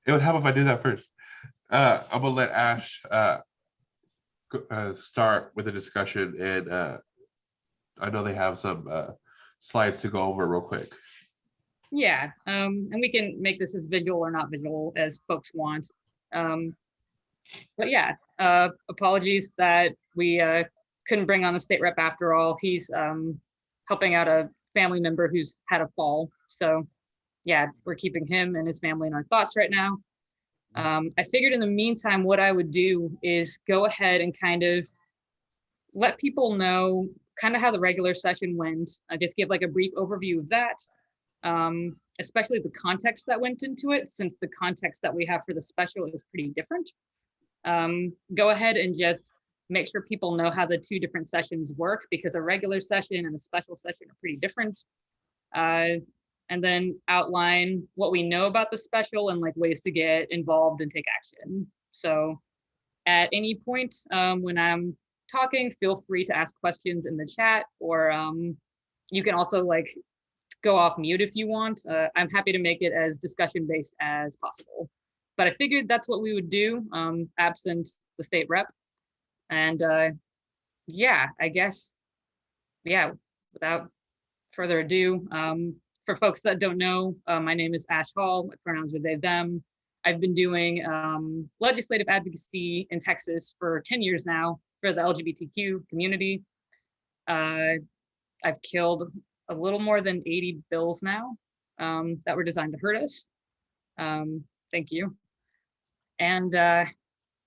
It would help if I do that first. I'm gonna let Ash start with the discussion, and I know they have some slides to go over real quick. Yeah, and we can make this as visual or not visual as folks want. But yeah, apologies that we couldn't bring on the state rep after all. He's helping out a family member who's had a fall. So yeah, we're keeping him and his family in our thoughts right now. I figured in the meantime, what I would do is go ahead and kind of let people know kind of how the regular session went. I just give like a brief overview of that, especially the context that went into it, since the context that we have for the special is pretty different. Go ahead and just make sure people know how the two different sessions work, because a regular session and a special session are pretty different. And then outline what we know about the special and like ways to get involved and take action. So at any point when I'm talking, feel free to ask questions in the chat, or you can also like go off mute if you want. I'm happy to make it as discussion based as possible. But I figured that's what we would do, absent the state rep. And yeah, I guess, yeah, without further ado, for folks that don't know, my name is Ash Hall. My pronouns are they, them. I've been doing legislative advocacy in Texas for 10 years now for the LGBTQ community. I've killed a little more than 80 bills now that were designed to hurt us. Thank you. And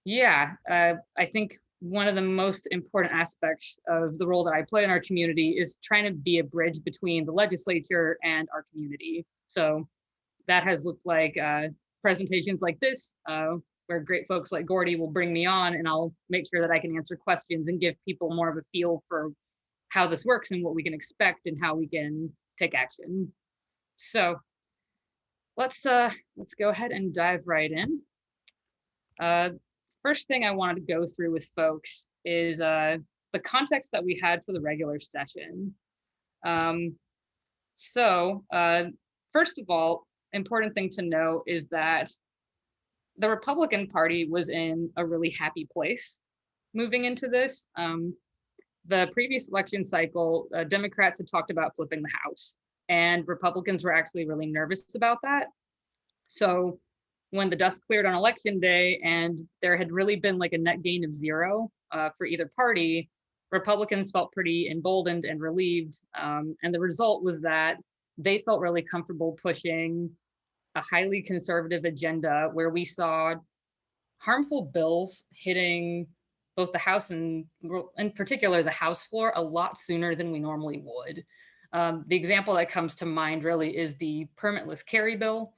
yeah, I think one of the most important aspects of the role that I play in our community is trying to be a bridge between the legislature and our community. So that has looked like presentations like this, where great folks like Gordy will bring me on, and I'll make sure that I can answer questions and give people more of a feel for how this works and what we can expect and how we can take action. So let's go ahead and dive right in. First thing I wanted to go through with folks is the context that we had for the regular session. First of all, important thing to know is that the Republican Party was in a really happy place moving into this. The previous election cycle, Democrats had talked about flipping the House, and Republicans were actually really nervous about that. So when the dust cleared on election day and there had really been like a net gain of 0 for either party, Republicans felt pretty emboldened and relieved. And the result was that they felt really comfortable pushing a highly conservative agenda where we saw harmful bills hitting both the House and in particular the House floor a lot sooner than we normally would. The example that comes to mind really is the permitless carry bill.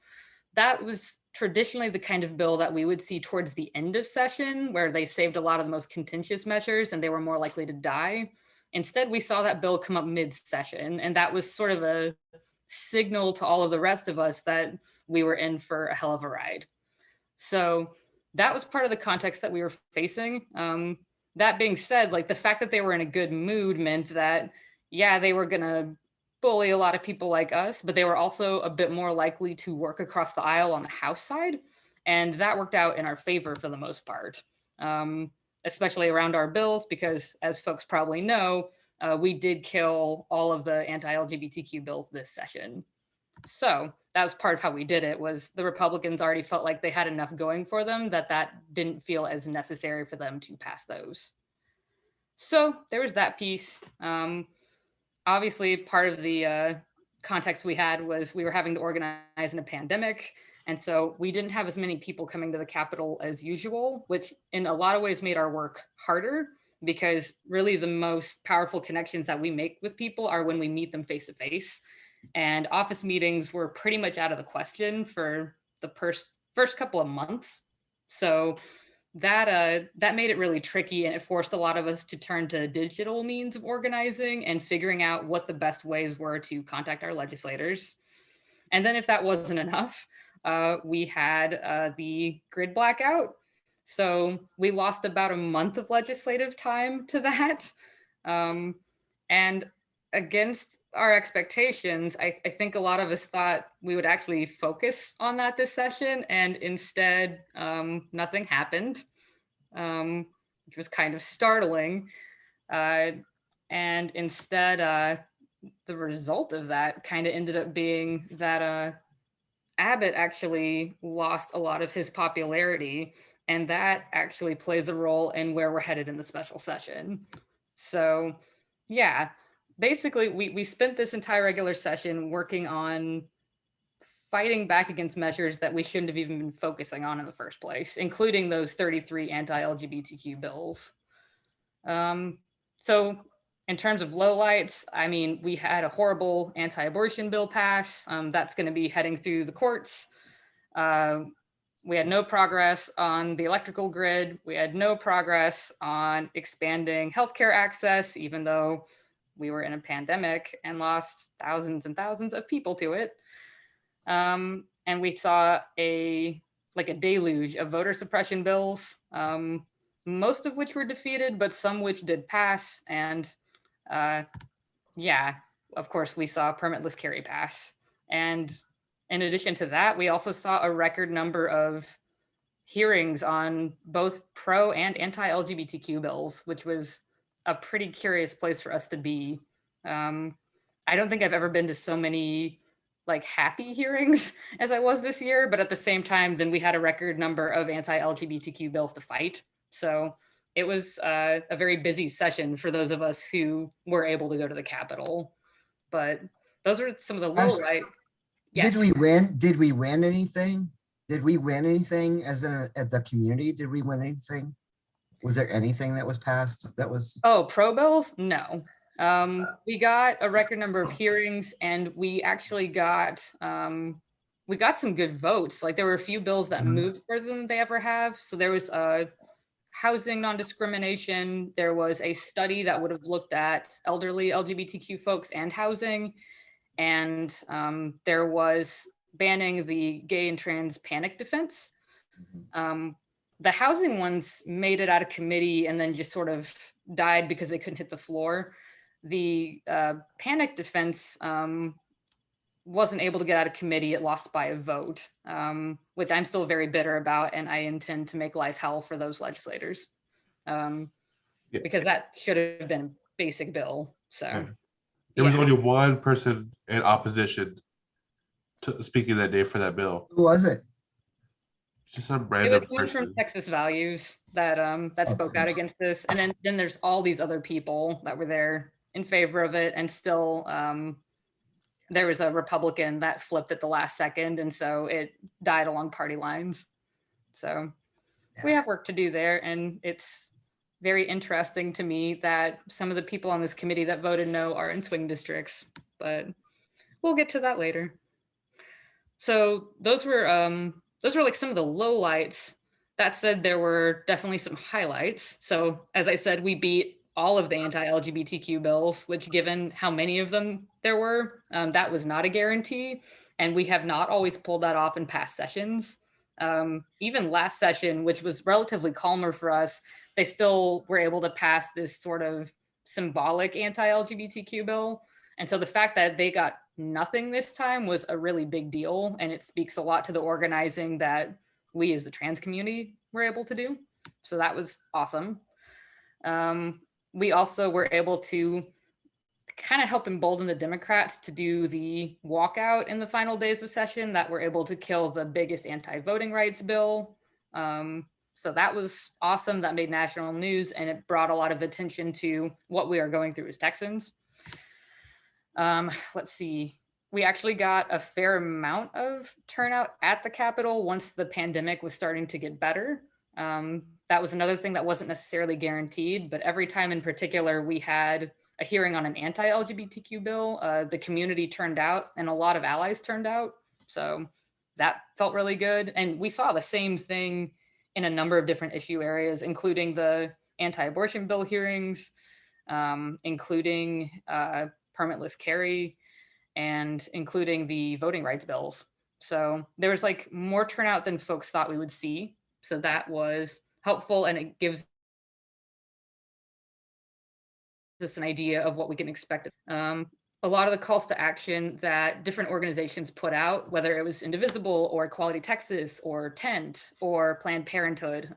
That was traditionally the kind of bill that we would see towards the end of session, where they saved a lot of the most contentious measures and they were more likely to die. Instead, we saw that bill come up mid-session, and that was sort of a signal to all of the rest of us that we were in for a hell of a ride. So that was part of the context that we were facing. That being said, like the fact that they were in a good mood meant that, yeah, they were gonna bully a lot of people like us, but they were also a bit more likely to work across the aisle on the House side. And that worked out in our favor for the most part, especially around our bills, because as folks probably know, we did kill all of the anti-LGBTQ bills this session. So that was part of how we did it, was the Republicans already felt like they had enough going for them that didn't feel as necessary for them to pass those. So there was that piece. Obviously, part of the context we had was we were having to organize in a pandemic. And so we didn't have as many people coming to the Capitol as usual, which in a lot of ways made our work harder, because really the most powerful connections that we make with people are when we meet them face to face. And office meetings were pretty much out of the question for the first couple of months. So that made it really tricky, and it forced a lot of us to turn to digital means of organizing and figuring out what the best ways were to contact our legislators. And then if that wasn't enough, we had the grid blackout. So we lost about a month of legislative time to that. And against our expectations, I think a lot of us thought we would actually focus on that this session, and instead, nothing happened, which was kind of startling. Uh, and instead, the result of that kind of ended up being that Abbott actually lost a lot of his popularity, and that actually plays a role in where we're headed in the special session. So, yeah, basically, we spent this entire regular session working on fighting back against measures that we shouldn't have even been focusing on in the first place, including those 33 anti-LGBTQ bills. So in terms of lowlights, I mean, we had a horrible anti-abortion bill pass. That's going to be heading through the courts. Uh, we had no progress on the electrical grid. We had no progress on expanding healthcare access, even though we were in a pandemic and lost thousands and thousands of people to it. And we saw a deluge of voter suppression bills, most of which were defeated, but some which did pass. And yeah, of course, we saw permitless carry pass. And in addition to that, we also saw a record number of hearings on both pro and anti-LGBTQ bills, which was a pretty curious place for us to be. I don't think I've ever been to so many like happy hearings as I was this year, but at the same time, then we had a record number of anti-LGBTQ bills to fight. So it was a very busy session for those of us who were able to go to the Capitol. But those are some of the low lights. Yes. Did we win? Did we win anything? Did we win anything as in at the community? Did we win anything? Was there anything that was passed that was? Oh, pro bills? No. We got a record number of hearings, and we actually got some good votes. Like there were a few bills that moved further than they ever have. So there was housing non-discrimination. There was a study that would have looked at elderly LGBTQ folks and housing. And there was banning the gay and trans panic defense. The housing ones made it out of committee and then just sort of died because they couldn't hit the floor. The panic defense wasn't able to get out of committee. It lost by a vote, which I'm still very bitter about, and I intend to make life hell for those legislators because that should have been a basic bill. So there was only one person in opposition to speaking that day for that bill. Who was it? Just some random it was one from Texas Values that spoke out against this, and then there's all these other people that were there in favor of it, and still there was a Republican that flipped at the last second, and so it died along party lines. So we have work to do there, and it's very interesting to me that some of the people on this committee that voted no are in swing districts, but we'll get to that later. So those were like some of the lowlights. That said, there were definitely some highlights. So as I said, we beat all of the anti-LGBTQ bills, which given how many of them there were, that was not a guarantee. And we have not always pulled that off in past sessions. Even last session, which was relatively calmer for us, they still were able to pass this sort of symbolic anti-LGBTQ bill. And so the fact that they got nothing this time was a really big deal. And it speaks a lot to the organizing that we as the trans community were able to do. So that was awesome. We also were able to kind of help embolden the Democrats to do the walkout in the final days of session that were able to kill the biggest anti-voting rights bill. So that was awesome. That made national news, and it brought a lot of attention to what we are going through as Texans. Let's see. We actually got a fair amount of turnout at the Capitol once the pandemic was starting to get better. That was another thing that wasn't necessarily guaranteed, but every time in particular we had a hearing on an anti-LGBTQ bill, the community turned out and a lot of allies turned out. So that felt really good. And we saw the same thing in a number of different issue areas, including the anti-abortion bill hearings, including permitless carry, and including the voting rights bills. So there was like more turnout than folks thought we would see. So that was helpful, and it gives us an idea of what we can expect. A lot of the calls to action that different organizations put out, whether it was Indivisible or Equality Texas or Tent or Planned Parenthood,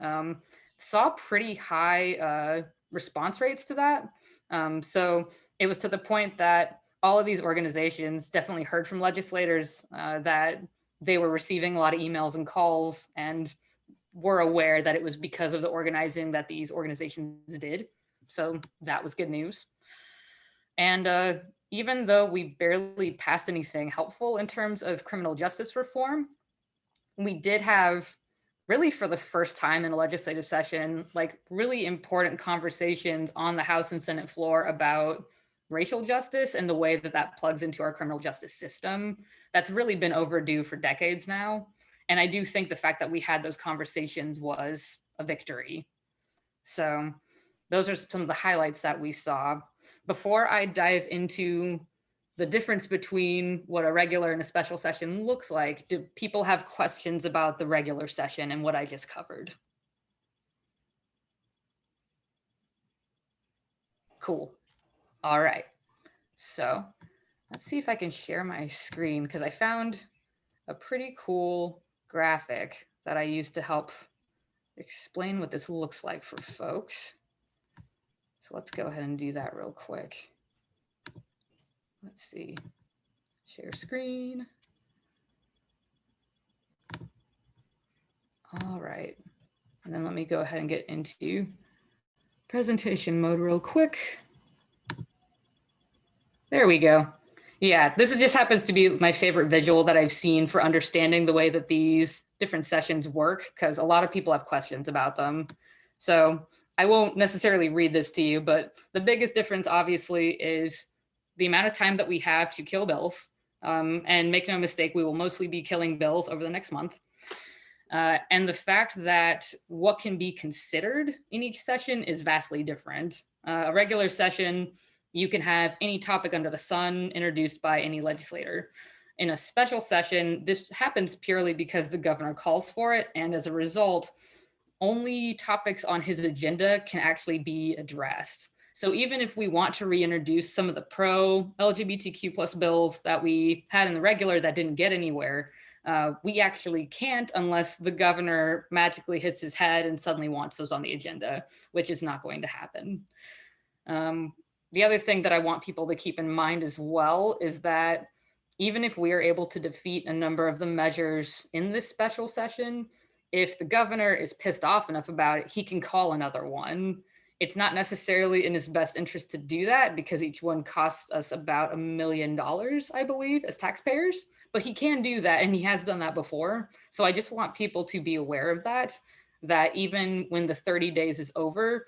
saw pretty high response rates to that. So it was to the point that all of these organizations definitely heard from legislators that they were receiving a lot of emails and calls and were aware that it was because of the organizing that these organizations did. So that was good news. And even though we barely passed anything helpful in terms of criminal justice reform, we did have, really for the first time in a legislative session, like really important conversations on the House and Senate floor about racial justice and the way that that plugs into our criminal justice system. That's really been overdue for decades now. And I do think the fact that we had those conversations was a victory. So those are some of the highlights that we saw. Before I dive into the difference between what a regular and a special session looks like, do people have questions about the regular session and what I just covered? Cool. All right. So let's see if I can share my screen, because I found a pretty cool graphic that I used to help explain what this looks like for folks. So let's go ahead and do that real quick. Let's see, share screen. All right, and then let me go ahead and get into presentation mode real quick. There we go. Yeah, this just happens to be my favorite visual that I've seen for understanding the way that these different sessions work, because a lot of people have questions about them. So I won't necessarily read this to you, but the biggest difference obviously is the amount of time that we have to kill bills. And make no mistake, we will mostly be killing bills over the next month. And the fact that what can be considered in each session is vastly different. A regular session, you can have any topic under the sun introduced by any legislator. In a special session, this happens purely because the governor calls for it, and as a result, only topics on his agenda can actually be addressed. So even if we want to reintroduce some of the pro-LGBTQ plus bills that we had in the regular that didn't get anywhere, we actually can't unless the governor magically hits his head and suddenly wants those on the agenda, which is not going to happen. The other thing that I want people to keep in mind as well is that even if we are able to defeat a number of the measures in this special session, if the governor is pissed off enough about it, he can call another one. It's not necessarily in his best interest to do that because each one costs us about $1 million, I believe, as taxpayers, but he can do that and he has done that before. So I just want people to be aware of that even when the 30 days is over,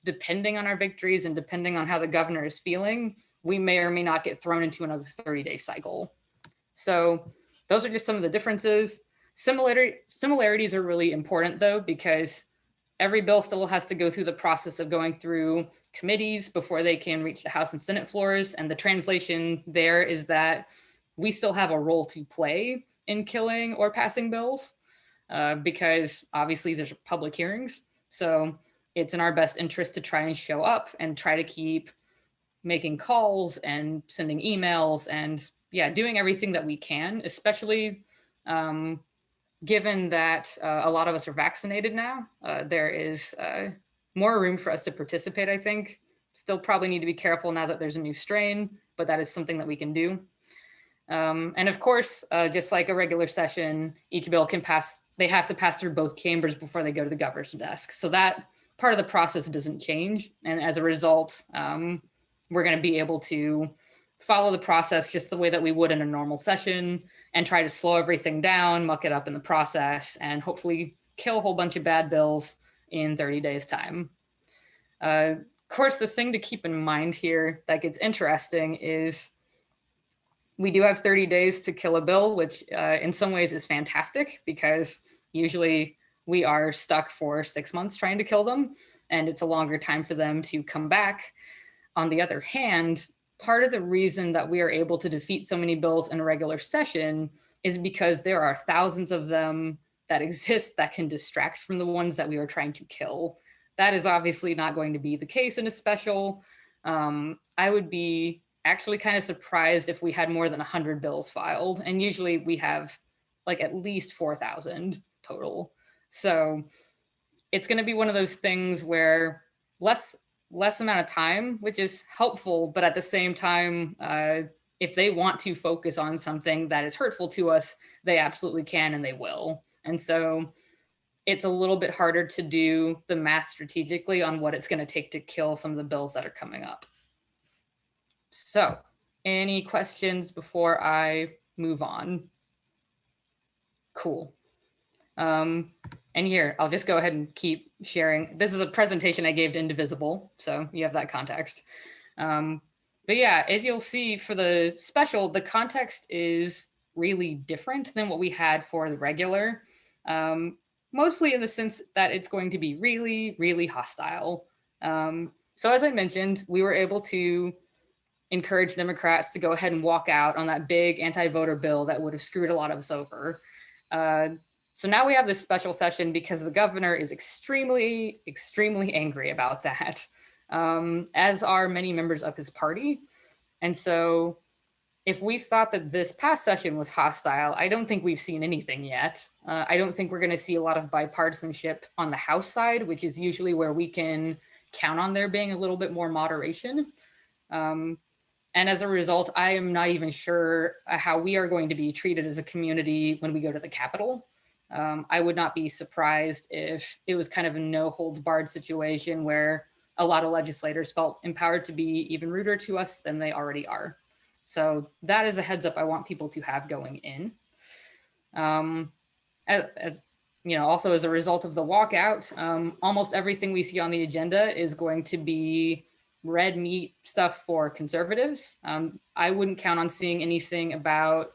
depending on our victories and depending on how the governor is feeling, we may or may not get thrown into another 30-day cycle. So those are just some of the differences. Similarities are really important though, because every bill still has to go through the process of going through committees before they can reach the House and Senate floors. And the translation there is that we still have a role to play in killing or passing bills because obviously there's public hearings. So it's in our best interest to try and show up and try to keep making calls and sending emails and doing everything that we can, especially given that a lot of us are vaccinated now. There is more room for us to participate, I think. Still probably need to be careful now that there's a new strain, but that is something that we can do. And of course, just like a regular session, each bill can pass, they have to pass through both chambers before they go to the governor's desk. So that part of the process doesn't change. And as a result, we're going to be able to follow the process just the way that we would in a normal session and try to slow everything down, muck it up in the process, and hopefully kill a whole bunch of bad bills in 30 days time. Of course, the thing to keep in mind here that gets interesting is we do have 30 days to kill a bill, which in some ways is fantastic because usually we are stuck for 6 months trying to kill them, and it's a longer time for them to come back. On the other hand, part of the reason that we are able to defeat so many bills in a regular session is because there are thousands of them that exist that can distract from the ones that we are trying to kill. That is obviously not going to be the case in a special. I would be actually kind of surprised if we had more than 100 bills filed. And usually we have like at least 4,000 total. So it's going to be one of those things where less amount of time, which is helpful, but at the same time, if they want to focus on something that is hurtful to us, they absolutely can and they will. And so it's a little bit harder to do the math strategically on what it's going to take to kill some of the bills that are coming up. So any questions before I move on? Cool. And here, I'll just go ahead and keep sharing. This is a presentation I gave to Indivisible, so you have that context. But yeah, as you'll see for the special, the context is really different than what we had for the regular, mostly in the sense that it's going to be really, really hostile. So as I mentioned, we were able to encourage Democrats to go ahead and walk out on that big anti-voter bill that would have screwed a lot of us over. So now we have this special session because the governor is extremely, extremely angry about that, as are many members of his party. And so if we thought that this past session was hostile, I don't think we've seen anything yet. I don't think we're going to see a lot of bipartisanship on the House side, which is usually where we can count on there being a little bit more moderation. And as a result, I am not even sure how we are going to be treated as a community when we go to the Capitol. I would not be surprised if it was kind of a no holds barred situation where a lot of legislators felt empowered to be even ruder to us than they already are. So that is a heads up I want people to have going in. As you know, also as a result of the walkout, almost everything we see on the agenda is going to be red meat stuff for conservatives. I wouldn't count on seeing anything about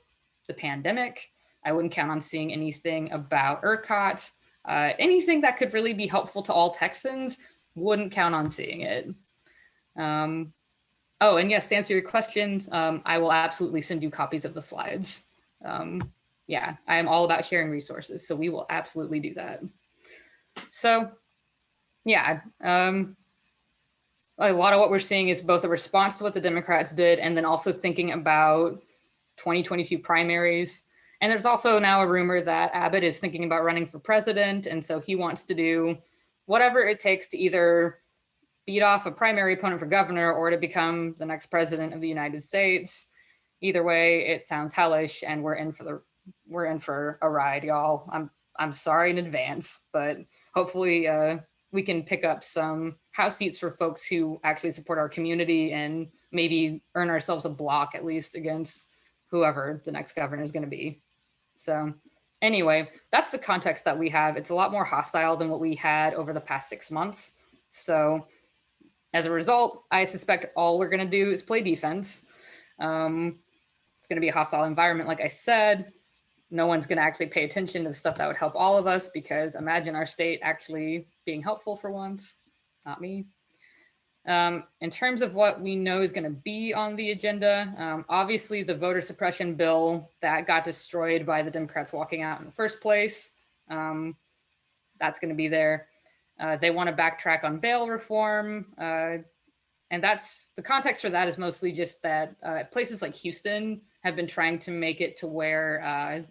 the pandemic. I wouldn't count on seeing anything about ERCOT. Anything that could really be helpful to all Texans, wouldn't count on seeing it. Oh, and yes, to answer your questions, I will absolutely send you copies of the slides. Yeah, I am all about sharing resources, so we will absolutely do that. So yeah, a lot of what we're seeing is both a response to what the Democrats did and then also thinking about 2022 primaries. And there's also now a rumor that Abbott is thinking about running for president. And so he wants to do whatever it takes to either beat off a primary opponent for governor or to become the next president of the United States. Either way, it sounds hellish and we're in for a ride, y'all. I'm sorry in advance, but hopefully we can pick up some House seats for folks who actually support our community and maybe earn ourselves a block at least against whoever the next governor is going to be. So anyway, that's the context that we have. It's a lot more hostile than what we had over the past 6 months. So as a result, I suspect all we're going to do is play defense. It's going to be a hostile environment, like I said. No one's going to actually pay attention to the stuff that would help all of us, because imagine our state actually being helpful for once. Not me. In terms of what we know is going to be on the agenda, obviously the voter suppression bill that got destroyed by the Democrats walking out in the first place, that's going to be there. They want to backtrack on bail reform. And that's the context for that is mostly just that places like Houston have been trying to make it to where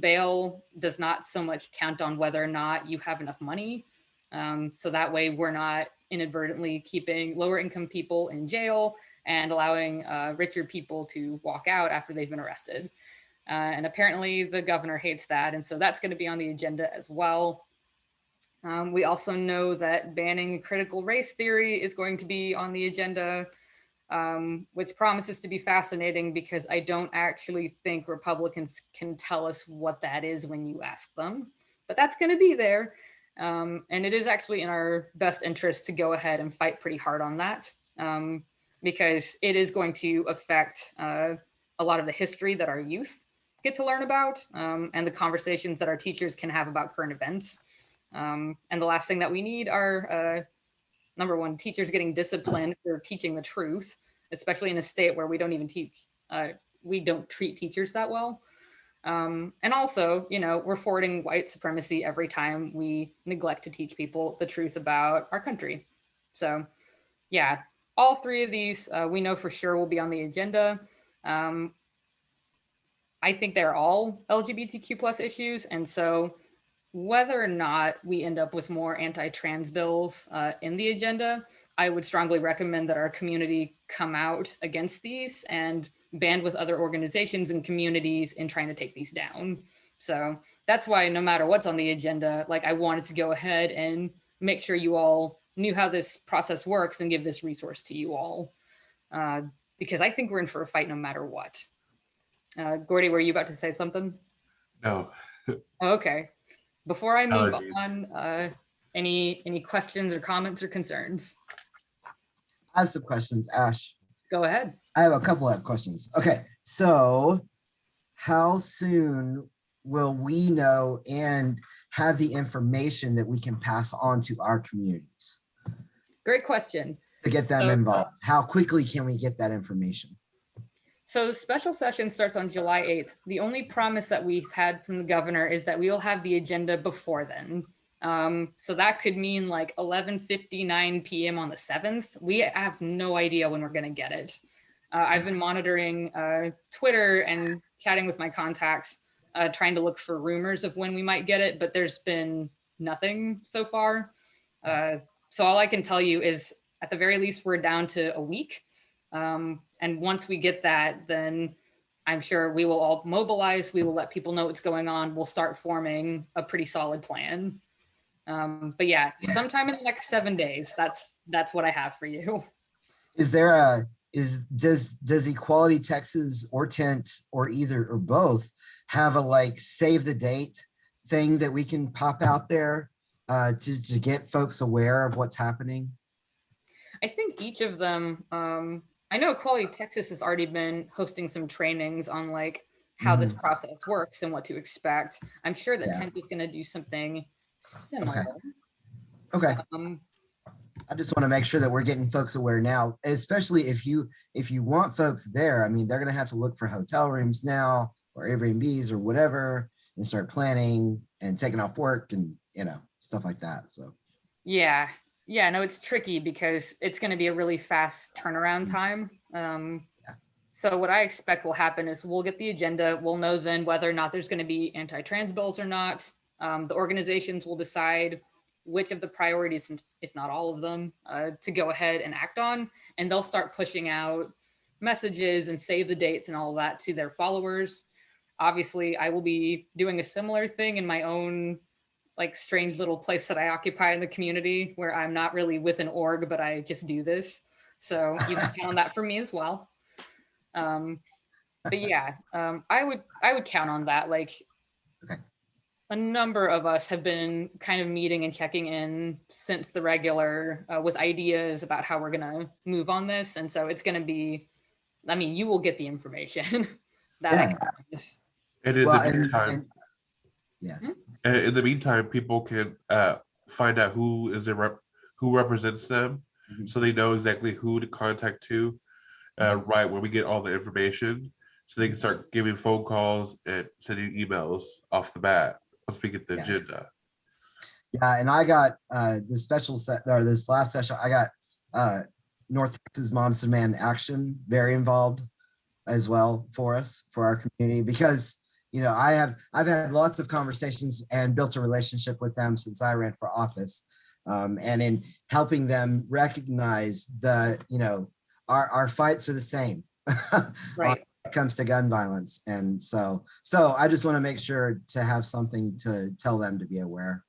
bail does not so much count on whether or not you have enough money. So that way we're not inadvertently keeping lower income people in jail and allowing richer people to walk out after they've been arrested. And apparently the governor hates that. And so that's going to be on the agenda as well. We also know that banning critical race theory is going to be on the agenda, which promises to be fascinating because I don't actually think Republicans can tell us what that is when you ask them, but that's going to be there. And it is actually in our best interest to go ahead and fight pretty hard on that, because it is going to affect a lot of the history that our youth get to learn about, and the conversations that our teachers can have about current events. And the last thing that we need are, number one, teachers getting disciplined for teaching the truth, especially in a state where we don't even teach, we don't treat teachers that well. And also, you know, we're forwarding white supremacy every time we neglect to teach people the truth about our country. So yeah, all three of these we know for sure will be on the agenda. I think they're all LGBTQ plus issues. And so whether or not we end up with more anti-trans bills in the agenda, I would strongly recommend that our community come out against these and band with other organizations and communities in trying to take these down. So that's why no matter what's on the agenda, like I wanted to go ahead and make sure you all knew how this process works and give this resource to you all. Because I think we're in for a fight no matter what. Gordy, were you about to say something? No. Okay. Before I move Allergies. on, any questions or comments or concerns? I have some questions, Ash. Go ahead. I have a couple of questions. Okay, so how soon will we know and have the information that we can pass on to our communities Great question. to get them So- involved? How quickly can we get that information? So the special session starts on July 8th. The only promise that we've had from the governor is that we will have the agenda before then. So that could mean like 11:59 p.m. on the 7th. We have no idea when we're going to get it. I've been monitoring Twitter and chatting with my contacts, trying to look for rumors of when we might get it, but there's been nothing so far. So all I can tell you is at the very least, we're down to a week. And once we get that, then I'm sure we will all mobilize. We will let people know what's going on. We'll start forming a pretty solid plan. But yeah, sometime in the next 7 days, that's what I have for you. Is there does Equality Texas or Tent or either or both have a like save the date thing that we can pop out there to get folks aware of what's happening? I think each of them, I know Equality Texas has already been hosting some trainings on like how this process works and what to expect. I'm sure that Tent is going to do something similar. Okay. I just want to make sure that we're getting folks aware now, especially if you want folks there. I mean, they're going to have to look for hotel rooms now or Airbnbs or whatever and start planning and taking off work and, stuff like that. So, Yeah, no, it's tricky because it's going to be a really fast turnaround time. So what I expect will happen is we'll get the agenda. We'll know then whether or not there's going to be anti-trans bills or not. The organizations will decide which of the priorities, if not all of them, to go ahead and act on. And they'll start pushing out messages and save the dates and all of that to their followers. Obviously, I will be doing a similar thing in my own like strange little place that I occupy in the community where I'm not really with an org, but I just do this. So you can count on that for me as well. But yeah, I would count on that. Like a number of us have been kind of meeting and checking in since the regular with ideas about how we're gonna move on this. And so it's gonna be, I mean, you will get the information that I can promise. And in the meantime, in the meantime, people can find out who is who represents them, so they know exactly who to contact to, right when we get all the information, so they can start giving phone calls and sending emails off the bat once we get the agenda. Yeah, and I got this last session. I got North Texas Moms Demand Action very involved as well for us, for our community, because I've had lots of conversations and built a relationship with them since I ran for office, and in helping them recognize that our fights are the same Right. when it comes to gun violence. And so I just want to make sure to have something to tell them to be aware.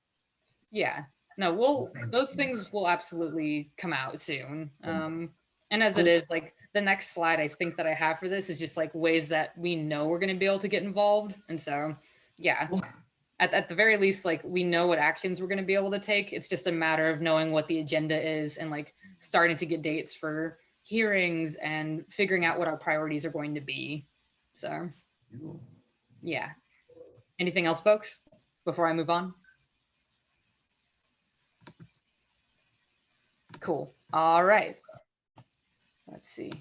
Yeah, no, those things will absolutely come out soon. And as it is, like the next slide I think that I have for this is just like ways that we know we're going to be able to get involved. And so, yeah, at the very least, like we know what actions we're going to be able to take. It's just a matter of knowing what the agenda is and like starting to get dates for hearings and figuring out what our priorities are going to be. So, yeah. Anything else, folks, before I move on? Cool. All right. Let's see.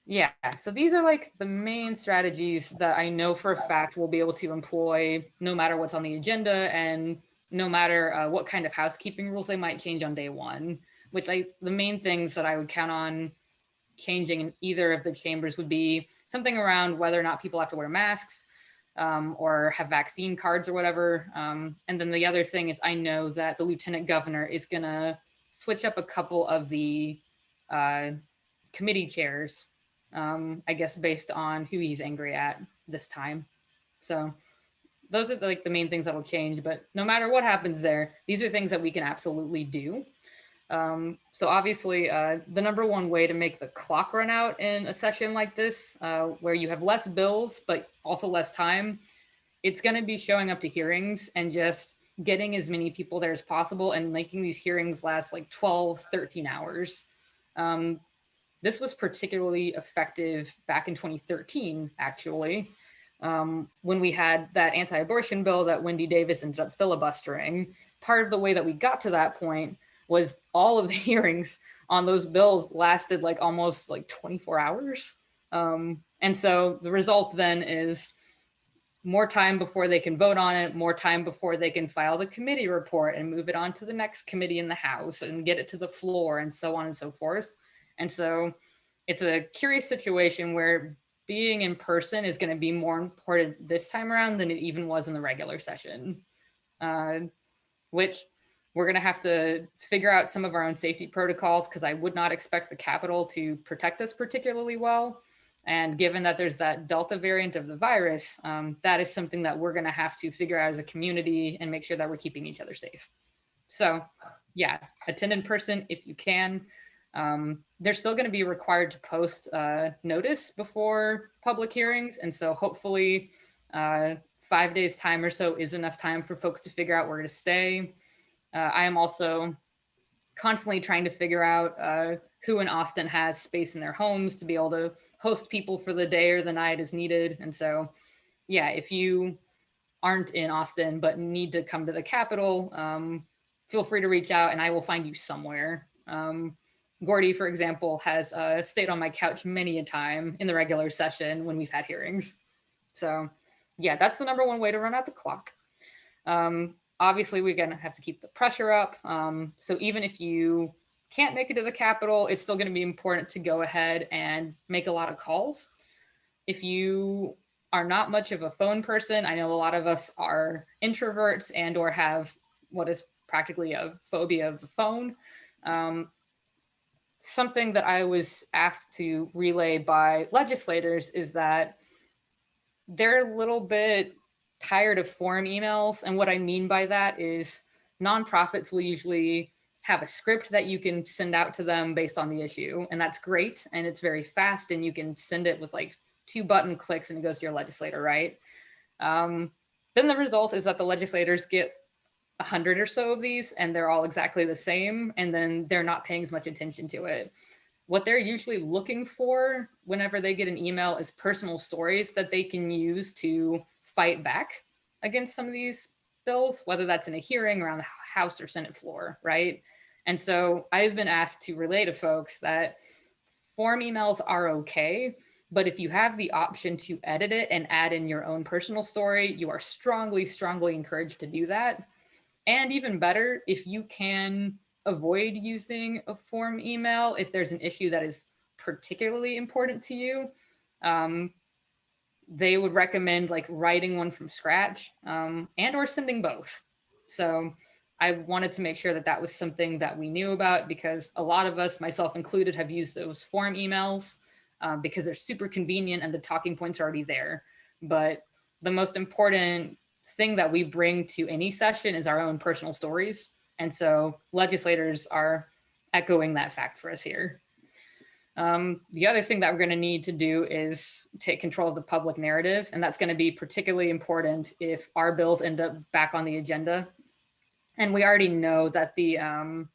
Yeah, so these are like the main strategies that I know for a fact we'll be able to employ no matter what's on the agenda and no matter what kind of housekeeping rules they might change on day one. which the main things that I would count on changing in either of the chambers would be something around whether or not people have to wear masks, or have vaccine cards or whatever. And then the other thing is, I know that the lieutenant governor is gonna switch up a couple of the committee chairs, I guess based on who he's angry at this time. So those are like the main things that will change, but no matter what happens there, these are things that we can absolutely do. So obviously, the number one way to make the clock run out in a session like this, where you have less bills, but also less time, it's going to be showing up to hearings and just getting as many people there as possible and making these hearings last like 12, 13 hours. This was particularly effective back in 2013, actually, when we had that anti-abortion bill that Wendy Davis ended up filibustering. Part of the way that we got to that point was all of the hearings on those bills lasted like almost like 24 hours. And so the result then is more time before they can vote on it, more time before they can file the committee report and move it on to the next committee in the House and get it to the floor and so on and so forth. And so it's a curious situation where being in person is going to be more important this time around than it even was in the regular session, which we're going to have to figure out some of our own safety protocols, because I would not expect the Capitol to protect us particularly well. And given that there's that Delta variant of the virus, that is something that we're going to have to figure out as a community and make sure that we're keeping each other safe. So yeah, attend in person if you can. They're still going to be required to post notice before public hearings. And so hopefully 5 days time or so is enough time for folks to figure out where to stay. I am also constantly trying to figure out who in Austin has space in their homes to be able to host people for the day or the night as needed. And so, yeah, if you aren't in Austin but need to come to the Capitol, feel free to reach out and I will find you somewhere. Gordy, for example, has stayed on my couch many a time in the regular session when we've had hearings. So yeah, that's the number one way to run out the clock. Obviously, we're going to have to keep the pressure up. So even if you can't make it to the Capitol, it's still going to be important to go ahead and make a lot of calls. If you are not much of a phone person, I know a lot of us are introverts and or have what is practically a phobia of the phone. Something that I was asked to relay by legislators is that they're a little bit tired of form emails. And what I mean by that is nonprofits will usually have a script that you can send out to them based on the issue. And that's great. And it's very fast and you can send it with like 2 button clicks and it goes to your legislator, right? Then the result is that the legislators get 100 or so of these and they're all exactly the same. And then they're not paying as much attention to it. What they're usually looking for whenever they get an email is personal stories that they can use to fight back against some of these bills, whether that's in a hearing around the House or Senate floor, right? And so I've been asked to relay to folks that form emails are okay, but if you have the option to edit it and add in your own personal story, you are strongly, strongly encouraged to do that. And even better, if you can avoid using a form email, if there's an issue that is particularly important to you, they would recommend like writing one from scratch and or sending both. So I wanted to make sure that that was something that we knew about, because a lot of us, myself included, have used those form emails because they're super convenient and the talking points are already there. But the most important thing that we bring to any session is our own personal stories. And so legislators are echoing that fact for us here. The other thing that we're going to need to do is take control of the public narrative. And that's going to be particularly important if our bills end up back on the agenda. And we already know that the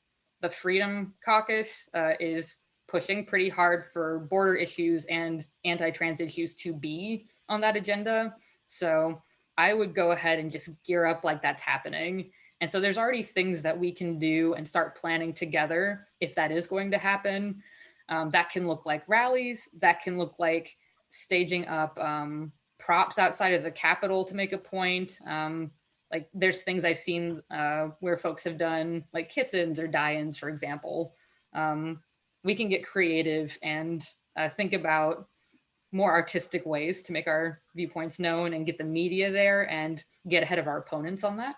Freedom Caucus is pushing pretty hard for border issues and anti-trans issues to be on that agenda. So I would go ahead and just gear up like that's happening. And so there's already things that we can do and start planning together if that is going to happen. That can look like rallies, that can look like staging up props outside of the Capitol to make a point. Like there's things I've seen where folks have done like kiss-ins or die-ins, for example. we can get creative and think about more artistic ways to make our viewpoints known and get the media there and get ahead of our opponents on that.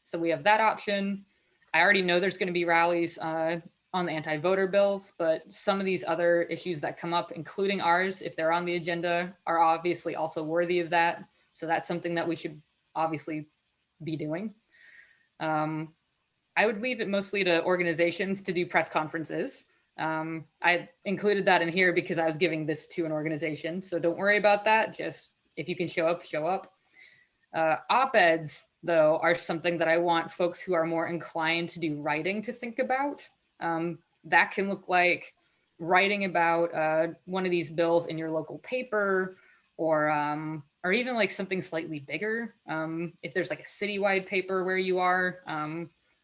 So we have that option. I already know there's going to be rallies on the anti-voter bills, but some of these other issues that come up, including ours, if they're on the agenda, are obviously also worthy of that. So that's something that we should obviously be doing. I would leave it mostly to organizations to do press conferences. I included that in here because I was giving this to an organization. So don't worry about that. Just if you can show up, show up. Op-eds, though, are something that I want folks who are more inclined to do writing to think about. That can look like writing about one of these bills in your local paper, or even like something slightly bigger. If there's like a citywide paper where you are,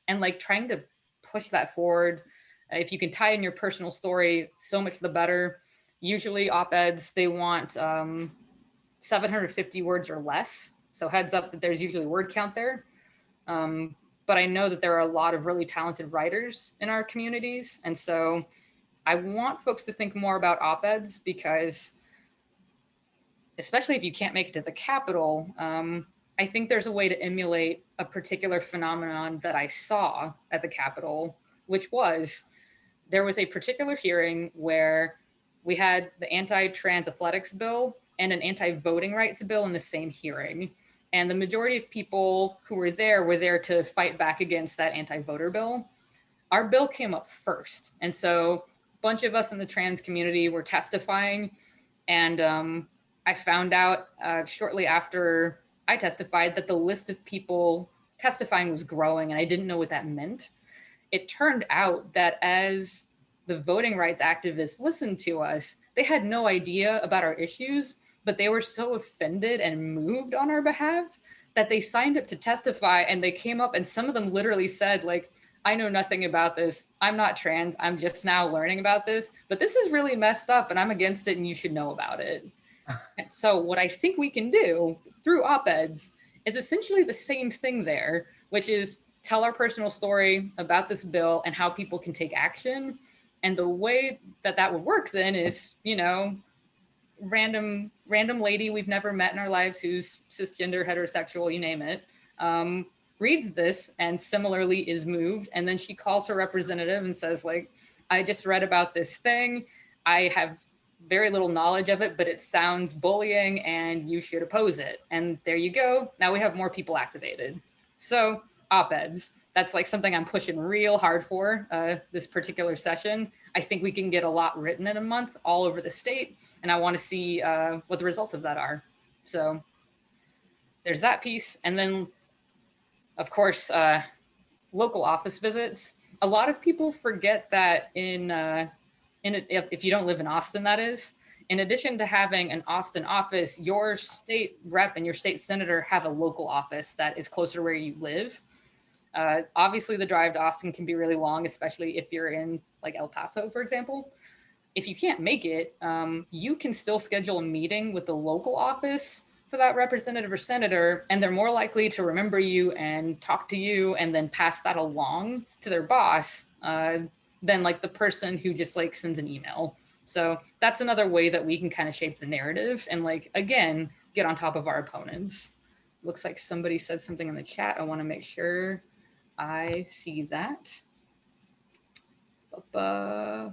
and like trying to push that forward. If you can tie in your personal story, so much the better. Usually op-eds, they want 750 words or less. So heads up that there's usually word count there. But I know that there are a lot of really talented writers in our communities. And so I want folks to think more about op-eds because, especially if you can't make it to the Capitol, I think there's a way to emulate a particular phenomenon that I saw at the Capitol, which was there was a particular hearing where we had the anti-trans athletics bill and an anti-voting rights bill in the same hearing. And the majority of people who were there to fight back against that anti-voter bill. Our bill came up first. And so a bunch of us in the trans community were testifying. And I found out shortly after I testified that the list of people testifying was growing, and I didn't know what that meant. It turned out that as the voting rights activists listened to us, they had no idea about our issues, but they were so offended and moved on our behalf that they signed up to testify, and they came up and some of them literally said, like, I know nothing about this. I'm not trans. I'm just now learning about this, but this is really messed up and I'm against it and you should know about it. And so what I think we can do through op-eds is essentially the same thing there, which is tell our personal story about this bill and how people can take action. And the way that that would work then is, you know, random lady we've never met in our lives who's cisgender, heterosexual, you name it, reads this and similarly is moved. And then she calls her representative and says, like, I just read about this thing. I have very little knowledge of it, but it sounds bullying and you should oppose it. And there you go. Now we have more people activated. So op-eds, that's like something I'm pushing real hard for this particular session. I think we can get a lot written in a month all over the state. And I want to see what the results of that are. So there's that piece. And then, of course, local office visits. A lot of people forget that if you don't live in Austin, that is, in addition to having an Austin office, your state rep and your state senator have a local office that is closer where you live. Obviously, the drive to Austin can be really long, especially if you're in like El Paso, for example. If you can't make it, you can still schedule a meeting with the local office for that representative or senator, and they're more likely to remember you and talk to you and then pass that along to their boss than like the person who just like sends an email. So that's another way that we can kind of shape the narrative and like, again, get on top of our opponents. Looks like somebody said something in the chat. I want to make sure I see that. I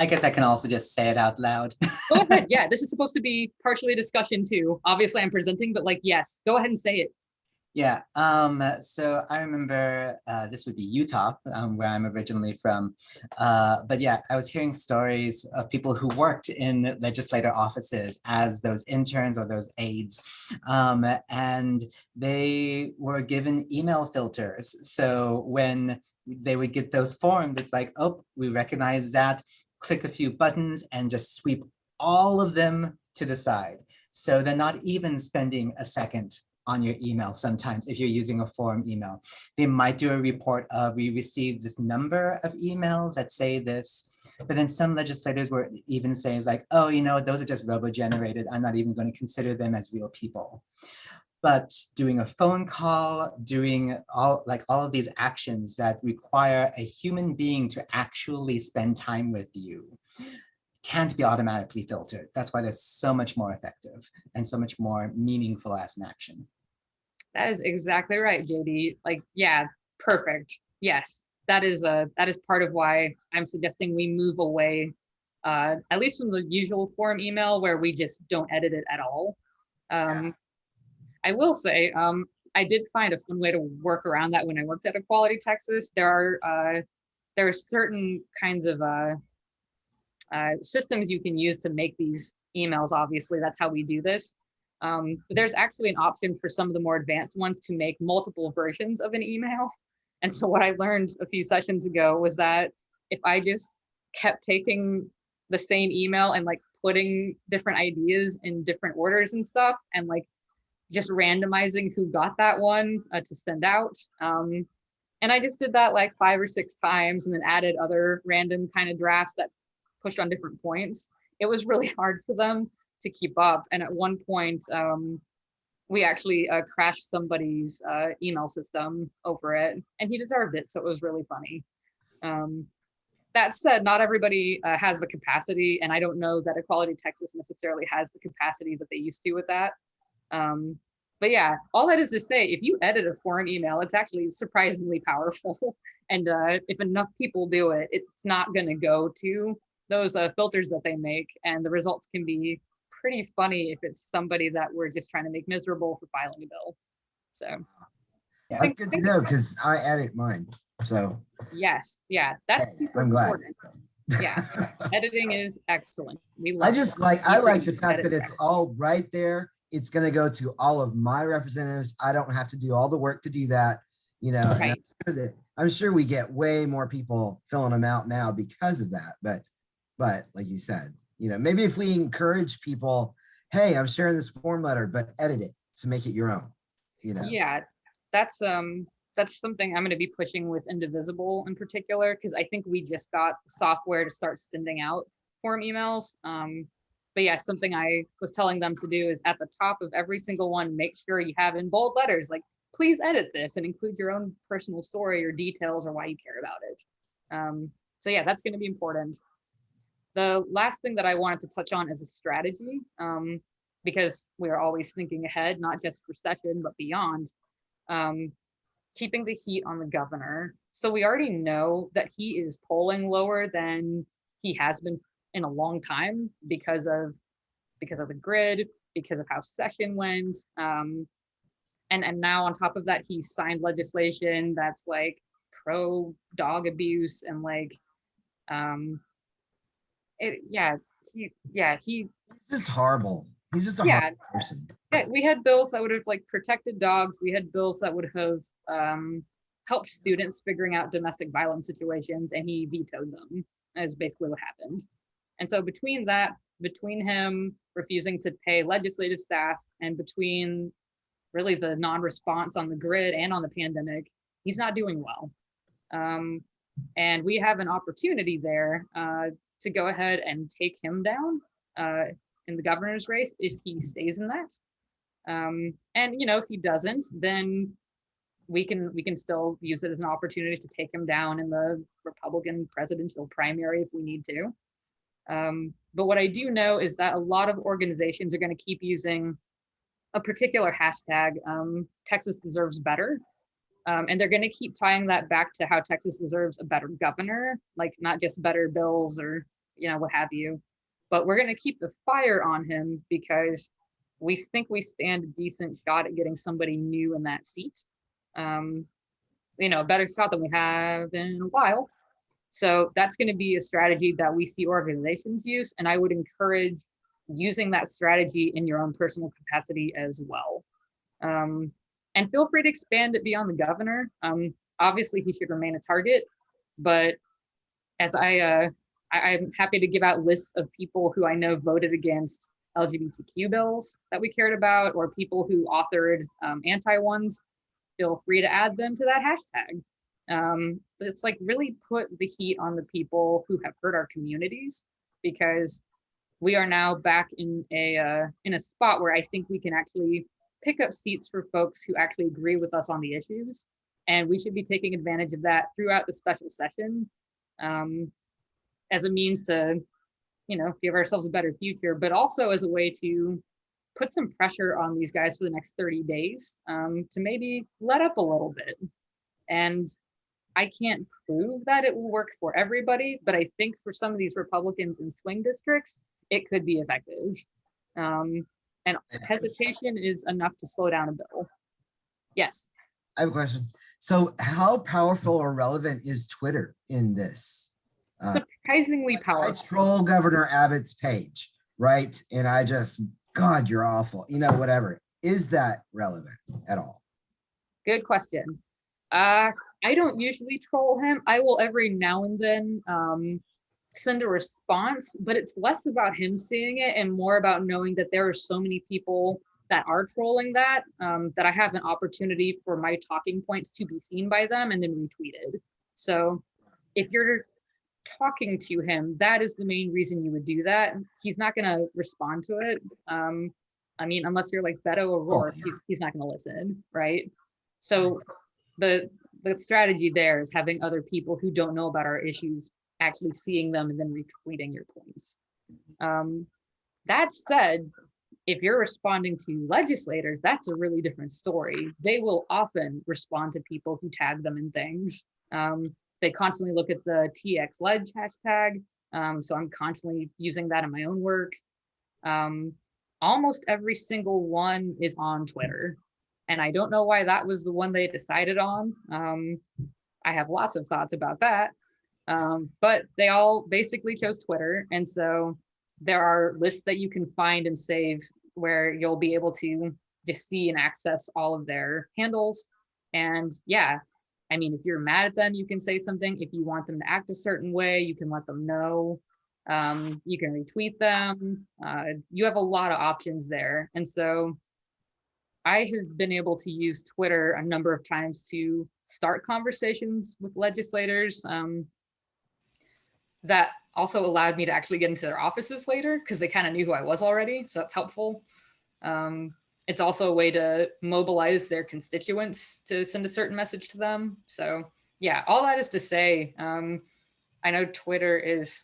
guess I can also just say it out loud. Go ahead. Yeah, this is supposed to be partially a discussion too. Obviously I'm presenting, but like, yes, go ahead and say it. Yeah, so I remember this would be Utah, where I'm originally from. But yeah, I was hearing stories of people who worked in legislator offices as those interns or those aides. And they were given email filters. So when they would get those forms, it's like, oh, we recognize that, click a few buttons and just sweep all of them to the side. So they're not even spending a second on your email. Sometimes if you're using a form email, they might do a report of, we received this number of emails that say this, but then some legislators were even saying like, oh, you know, those are just robo-generated. I'm not even going to consider them as real people. but doing a phone call, doing all of these actions that require a human being to actually spend time with you can't be automatically filtered. That's why they're so much more effective and so much more meaningful as an action. That is exactly right, JD. Like, yeah, perfect. Yes, that is part of why I'm suggesting we move away, at least from the usual form email where we just don't edit it at all. I will say, I did find a fun way to work around that when I worked at Equality Texas. There are certain kinds of systems you can use to make these emails. Obviously, that's how we do this. But there's actually an option for some of the more advanced ones to make multiple versions of an email. And so what I learned a few sessions ago was that if I just kept taking the same email and like putting different ideas in different orders and stuff, and like just randomizing who got that one to send out. And I just did that like 5 or 6 times and then added other random kind of drafts that pushed on different points. It was really hard for them to keep up. And at one point, we actually crashed somebody's email system over it, and he deserved it. So it was really funny. That said, not everybody has the capacity, and I don't know that Equality Texas necessarily has the capacity that they used to with that. But yeah, all that is to say, if you edit a forum email, it's actually surprisingly powerful. And if enough people do it, it's not going to go to those filters that they make, and the results can be pretty funny if it's somebody that we're just trying to make miserable for filing a bill. So yeah, that's good to know because I edit mine. So yes, yeah, that's super important. Yeah, editing is excellent. I like the fact that it's all right there. It's going to go to all of my representatives. I don't have to do all the work to do that, you know. Right. And I'm sure we get way more people filling them out now because of that. But like you said, you know, maybe if we encourage people, hey, I'm sharing this form letter, but edit it to make it your own, you know. Yeah, that's something I'm going to be pushing with Indivisible in particular, because I think we just got software to start sending out form emails. But yeah, something I was telling them to do is at the top of every single one, make sure you have in bold letters, like, please edit this and include your own personal story or details or why you care about it. So yeah, that's going to be important. The last thing that I wanted to touch on is a strategy, because we are always thinking ahead, not just for session, but beyond. Keeping the heat on the governor. So we already know that he is polling lower than he has been in a long time because of the grid, because of how session went. And now on top of that, he signed legislation that's like pro dog abuse and like he's just horrible. He's just a horrible person. Yeah, we had bills that would have like protected dogs. We had bills that would have helped students figuring out domestic violence situations, and he vetoed them. Is basically what happened. And so between him refusing to pay legislative staff, and between really the non-response on the grid and on the pandemic, he's not doing well. And we have an opportunity there to go ahead and take him down in the governor's race if he stays in that. And you know, if he doesn't, then we can still use it as an opportunity to take him down in the Republican presidential primary if we need to. But what I do know is that a lot of organizations are going to keep using a particular hashtag, Texas deserves better. And they're going to keep tying that back to how Texas deserves a better governor, like not just better bills or, you know, what have you. But we're going to keep the fire on him because we think we stand a decent shot at getting somebody new in that seat. You know, a better shot than we have in a while. So that's going to be a strategy that we see organizations use. And I would encourage using that strategy in your own personal capacity as well. And feel free to expand it beyond the governor. Obviously, he should remain a target, but as I'm happy to give out lists of people who I know voted against LGBTQ bills that we cared about, or people who authored anti ones. Feel free to add them to that hashtag. It's like really put the heat on the people who have hurt our communities, because we are now back in a spot where I think we can actually pick up seats for folks who actually agree with us on the issues. And we should be taking advantage of that throughout the special session as a means to, give ourselves a better future, but also as a way to put some pressure on these guys for the next 30 days to maybe let up a little bit. And I can't prove that it will work for everybody, but I think for some of these Republicans in swing districts, it could be effective. And hesitation is enough to slow down a bill. Yes. I have a question. So how powerful or relevant is Twitter in this? Surprisingly powerful. I troll Governor Abbott's page, right? And I just, God, you're awful. Whatever. Is that relevant at all? Good question. I don't usually troll him. I will every now and then send a response, but it's less about him seeing it and more about knowing that there are so many people that are trolling that I have an opportunity for my talking points to be seen by them and then retweeted. So if you're talking to him, that is the main reason you would do that. He's not going to respond to it. Unless you're like Beto O'Rourke, he's not going to listen, right? So the strategy there is having other people who don't know about our issues actually seeing them and then retweeting your points. That said, if you're responding to legislators, that's a really different story. They will often respond to people who tag them in things. They constantly look at the TX Ledge hashtag. So I'm constantly using that in my own work. Almost every single one is on Twitter. And I don't know why that was the one they decided on. I have lots of thoughts about that. But they all basically chose Twitter. And so there are lists that you can find and save where you'll be able to just see and access all of their handles. And yeah, if you're mad at them, you can say something. If you want them to act a certain way, you can let them know. You can retweet them. You have a lot of options there. And so I have been able to use Twitter a number of times to start conversations with legislators. That also allowed me to actually get into their offices later because they kind of knew who I was already. So that's helpful. It's also a way to mobilize their constituents to send a certain message to them. So yeah, all that is to say, I know Twitter is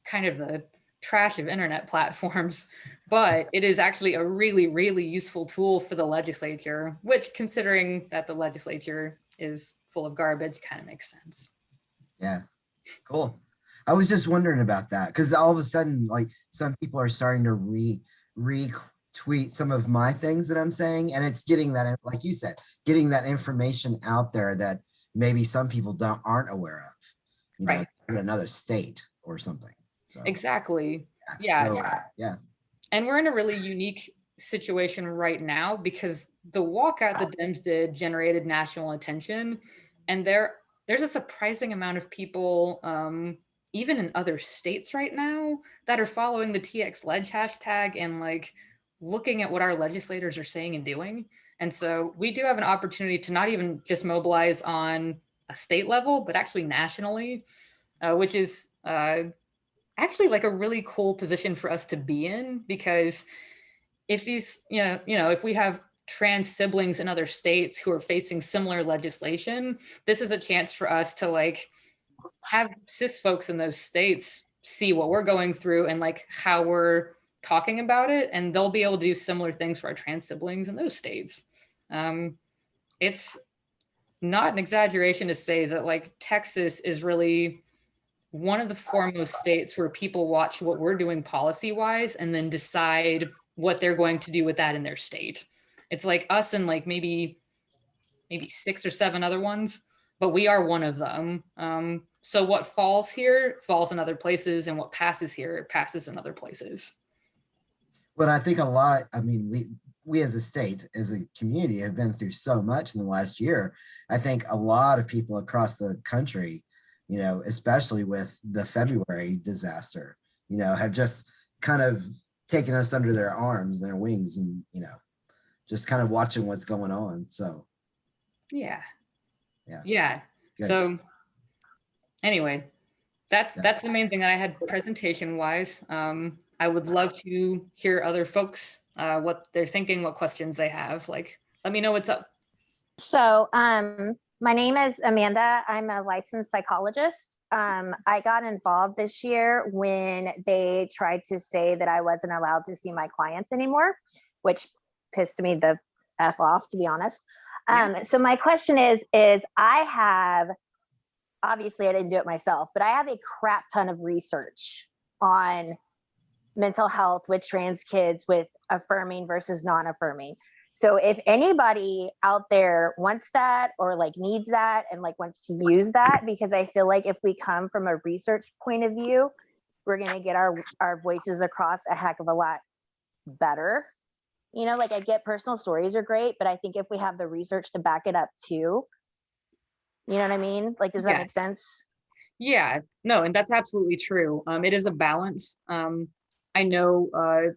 kind of the trash of internet platforms, but it is actually a really, really useful tool for the legislature, which considering that the legislature is full of garbage kind of makes sense. Yeah, cool. I was just wondering about that because all of a sudden, like some people are starting to retweet some of my things that I'm saying, and it's getting that, like you said, getting that information out there that maybe some people aren't aware of, right, in another state or something. So exactly. Yeah. And we're in a really unique situation right now because the walkout the Dems did generated national attention, and there's a surprising amount of people even in other states right now that are following the TX Ledge hashtag and like looking at what our legislators are saying and doing. And so we do have an opportunity to not even just mobilize on a state level, but actually nationally, which is actually like a really cool position for us to be in, because if these, if we have trans siblings in other states who are facing similar legislation, this is a chance for us to like have cis folks in those states see what we're going through and like how we're talking about it, and they'll be able to do similar things for our trans siblings in those states. It's not an exaggeration to say that like Texas is really one of the foremost states where people watch what we're doing policy wise and then decide what they're going to do with that in their state. It's like us and like maybe 6 or 7 other ones, but we are one of them. So what falls here falls in other places, and what passes here passes in other places. But I think a lot, we as a state, as a community, have been through so much in the last year. I think a lot of people across the country, especially with the February disaster, have just kind of taken us under their arms, their wings, and, just kind of watching what's going on. So, yeah. Good. So anyway, that's the main thing that I had presentation wise. I would love to hear other folks, what they're thinking, what questions they have. Like, let me know what's up. So my name is Amanda. I'm a licensed psychologist. I got involved this year when they tried to say that I wasn't allowed to see my clients anymore, which pissed me the F off, to be honest. So my question is I have, obviously I didn't do it myself, but I have a crap ton of research on mental health with trans kids with affirming versus non-affirming. So if anybody out there wants that or like needs that and like wants to use that, because I feel like if we come from a research point of view, we're going to get our voices across a heck of a lot better. You know, like I get personal stories are great, but I think if we have the research to back it up too, you know what I mean? Like, does that make sense? Yeah, no, and that's absolutely true. It is a balance. I know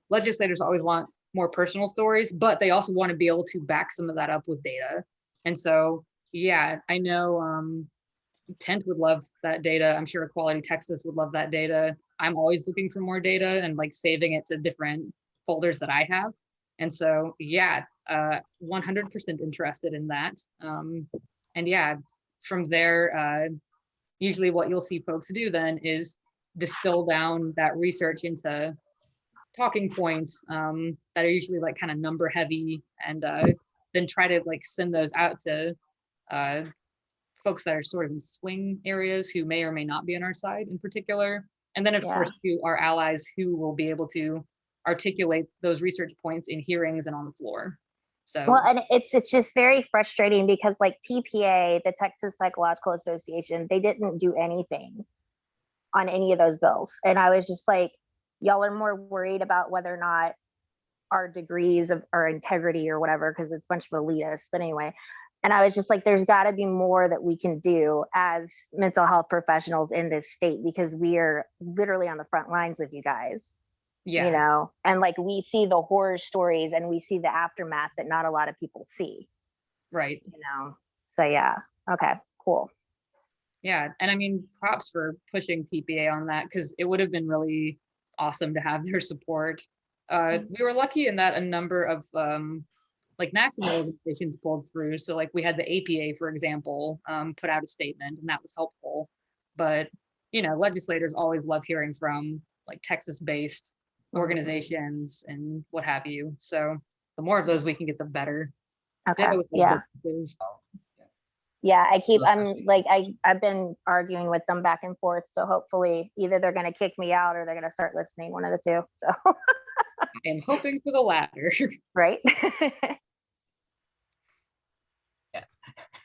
legislators always want more personal stories, but they also want to be able to back some of that up with data. And so, yeah, I know Tent would love that data. I'm sure Equality Texas would love that data. I'm always looking for more data and like saving it to different folders that I have. And so, yeah, 100% interested in that. And yeah, from there, usually what you'll see folks do then is distill down that research into talking points that are usually like kind of number heavy, and then try to like send those out to folks that are sort of in swing areas who may or may not be on our side in particular. And then of course to our allies who will be able to articulate those research points in hearings and on the floor. So well, and it's just very frustrating because like TPA, the Texas Psychological Association, they didn't do anything on any of those bills. And I was just like, y'all are more worried about whether or not our degrees of our integrity or whatever, because it's a bunch of elitists. But anyway, and I was just like, there's got to be more that we can do as mental health professionals in this state, because we are literally on the front lines with you guys. You know, and like we see the horror stories and we see the aftermath that not a lot of people see. Right. You know, so yeah. Okay, cool. Yeah. And I mean, props for pushing TPA on that, because it would have been really awesome to have their support. We were lucky in that a number of like national organizations pulled through. So like we had the APA, for example, put out a statement, and that was helpful. But, you know, legislators always love hearing from like Texas-based organizations and what have you. So the more of those we can get, the better. Okay. Yeah. Yeah, I've been arguing with them back and forth. So hopefully either they're going to kick me out or they're going to start listening, one of the two. So I am hoping for the latter. Right. Yeah.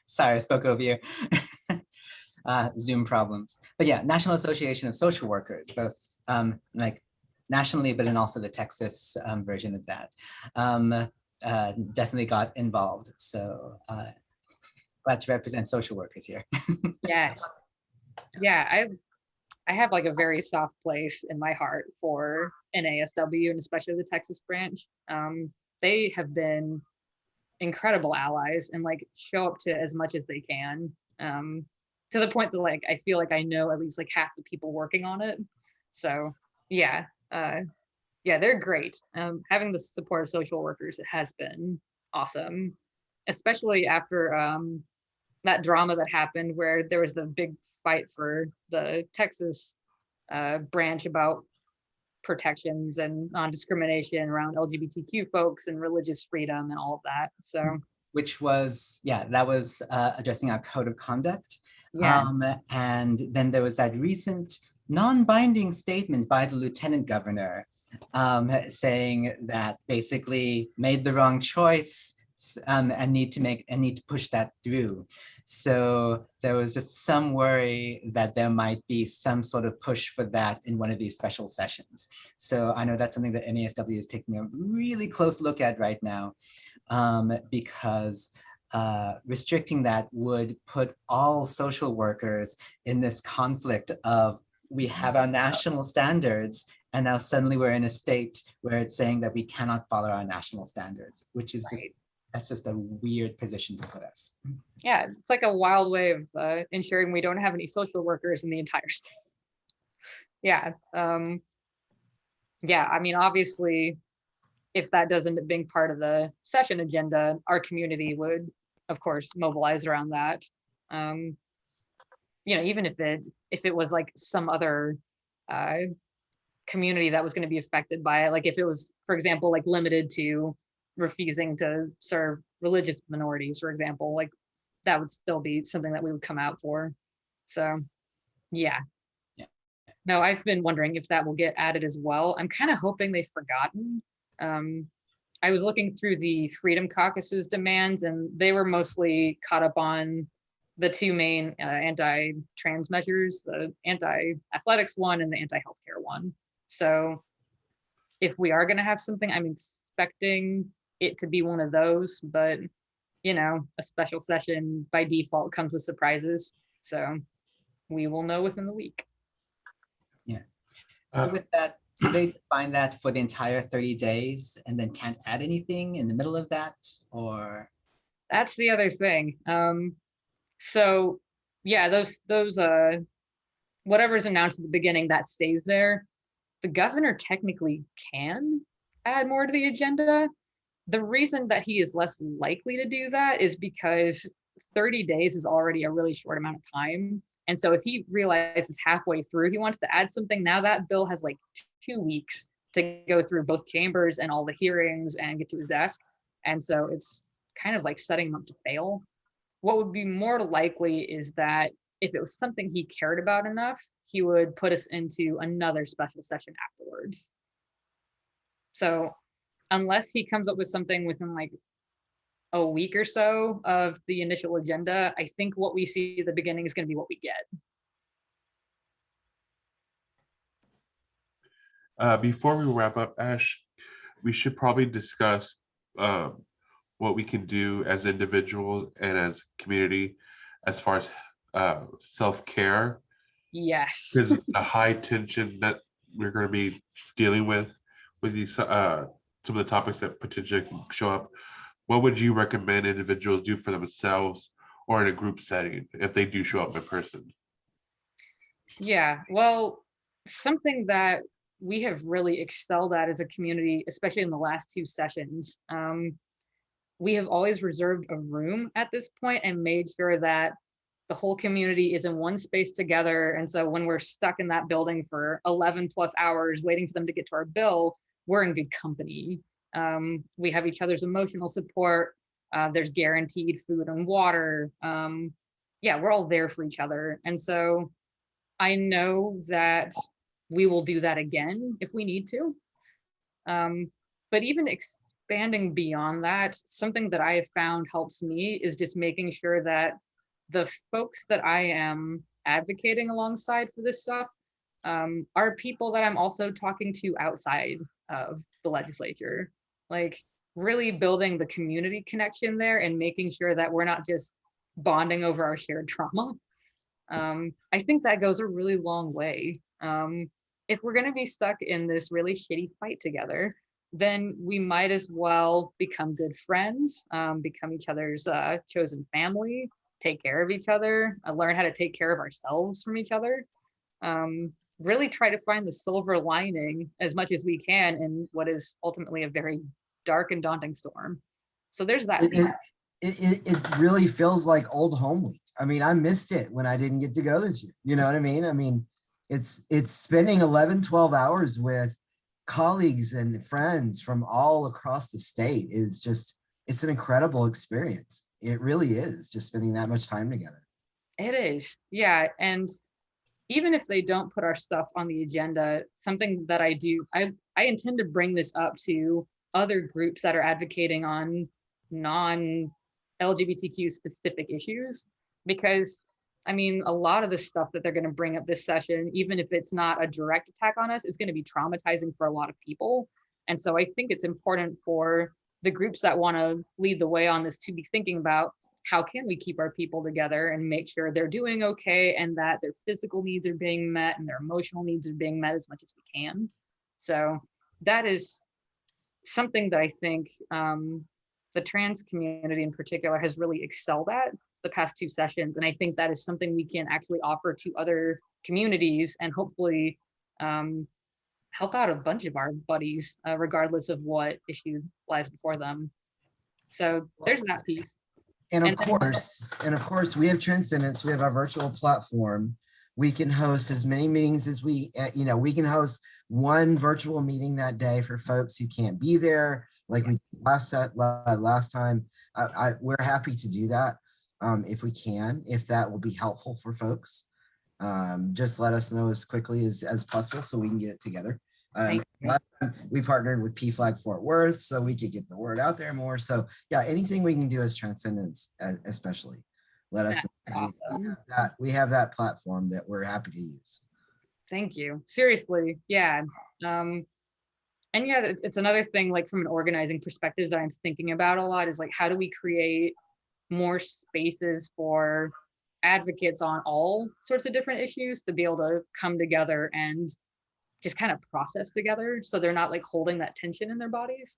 Sorry, I spoke over you. Zoom problems. But yeah, National Association of Social Workers, both like nationally, but then also the Texas version of that, definitely got involved. So glad to represent social workers here. Yes. Yeah, I have like a very soft place in my heart for NASW, and especially the Texas branch. They have been incredible allies and like show up to as much as they can, to the point that like I feel like I know at least like half the people working on it. So yeah, they're great. Having the support of social workers, it has been awesome, especially after that drama that happened where there was the big fight for the Texas branch about protections and non-discrimination around LGBTQ folks and religious freedom and all of that. So, which was, that was addressing our code of conduct. Yeah. And then there was that recent non-binding statement by the lieutenant governor saying that basically made the wrong choice and need to push that through. So there was just some worry that there might be some sort of push for that in one of these special sessions. So I know that's something that NASW is taking a really close look at right now, because restricting that would put all social workers in this conflict of, we have our national standards, and now suddenly we're in a state where it's saying that we cannot follow our national standards, which is just, that's just a weird position to put us. Yeah, it's like a wild way of ensuring we don't have any social workers in the entire state. Yeah. yeah, I mean, obviously, if that does end up being part of the session agenda, our community would, of course, mobilize around that. You know, even if it was like some other community that was going to be affected by it, like if it was, for example, like limited to refusing to serve religious minorities, for example, like that would still be something that we would come out for. So, yeah. Yeah. No, I've been wondering if that will get added as well. I'm kind of hoping they've forgotten. I was looking through the Freedom Caucus's demands, and they were mostly caught up on the two main anti-trans measures, the anti-athletics one and the anti-healthcare one. So if we are going to have something, I'm expecting it to be one of those, but you know, a special session by default comes with surprises. So we will know within the week. Yeah. So with that, do they define that for the entire 30 days and then can't add anything in the middle of that, or? That's the other thing. So yeah, those whatever's announced at the beginning, that stays there. The governor technically can add more to the agenda. The reason that he is less likely to do that is because 30 days is already a really short amount of time. And so if he realizes halfway through he wants to add something, now that bill has like 2 weeks to go through both chambers and all the hearings and get to his desk. And so it's kind of like setting him up to fail. What would be more likely is that if it was something he cared about enough, he would put us into another special session afterwards. So unless he comes up with something within like a week or so of the initial agenda, I think what we see at the beginning is going to be what we get. Before we wrap up, Ash, we should probably discuss what we can do as individuals and as community as far as self-care. Yes. Because the high tension that we're going to be dealing with these some of the topics that potentially can show up. What would you recommend individuals do for themselves or in a group setting if they do show up in person? Yeah, well, something that we have really excelled at as a community, especially in the last 2 sessions, we have always reserved a room at this point and made sure that the whole community is in one space together. And so when we're stuck in that building for 11 plus hours waiting for them to get to our bill, we're in good company. We have each other's emotional support. There's guaranteed food and water. Yeah, we're all there for each other. And so I know that we will do that again if we need to. But even expanding beyond that, something that I have found helps me is just making sure that the folks that I am advocating alongside for this stuff are people that I'm also talking to outside of the legislature. Like really building the community connection there and making sure that we're not just bonding over our shared trauma. I think that goes a really long way. If we're going to be stuck in this really shitty fight together, then we might as well become good friends, become each other's chosen family, take care of each other, learn how to take care of ourselves from each other. Really try to find the silver lining as much as we can in what is ultimately a very dark and daunting storm. So there's that. It really feels like old home week. I mean, I missed it when I didn't get to go this year. You know what I mean? I mean, it's spending 11, 12 hours with colleagues and friends from all across the state is just, it's an incredible experience. It really is, just spending that much time together. It is, yeah. And even if they don't put our stuff on the agenda, something that I do, I intend to bring this up to other groups that are advocating on non-LGBTQ specific issues, because I mean, a lot of the stuff that they're going to bring up this session, even if it's not a direct attack on us, is going to be traumatizing for a lot of people. And so I think it's important for the groups that want to lead the way on this to be thinking about how can we keep our people together and make sure they're doing okay and that their physical needs are being met and their emotional needs are being met as much as we can. So that is something that I think the trans community in particular has really excelled at the past 2 sessions. And I think that is something we can actually offer to other communities and hopefully help out a bunch of our buddies, regardless of what issue lies before them. So there's that piece. And of course, we have Transcendence. We have our virtual platform. We can host as many meetings as we can host one virtual meeting that day for folks who can't be there, like we did last time. We're happy to do that if we can, if that will be helpful for folks. Just let us know as quickly as possible so we can get it together. Last time we partnered with PFLAG Fort Worth so we could get the word out there more. So yeah, anything we can do as Transcendence, especially, let us know. Awesome. We have that platform that we're happy to use. Thank you. Seriously, yeah. And yeah, it's another thing, like from an organizing perspective that I'm thinking about a lot is like, how do we create more spaces for advocates on all sorts of different issues to be able to come together and just kind of process together, so they're not like holding that tension in their bodies.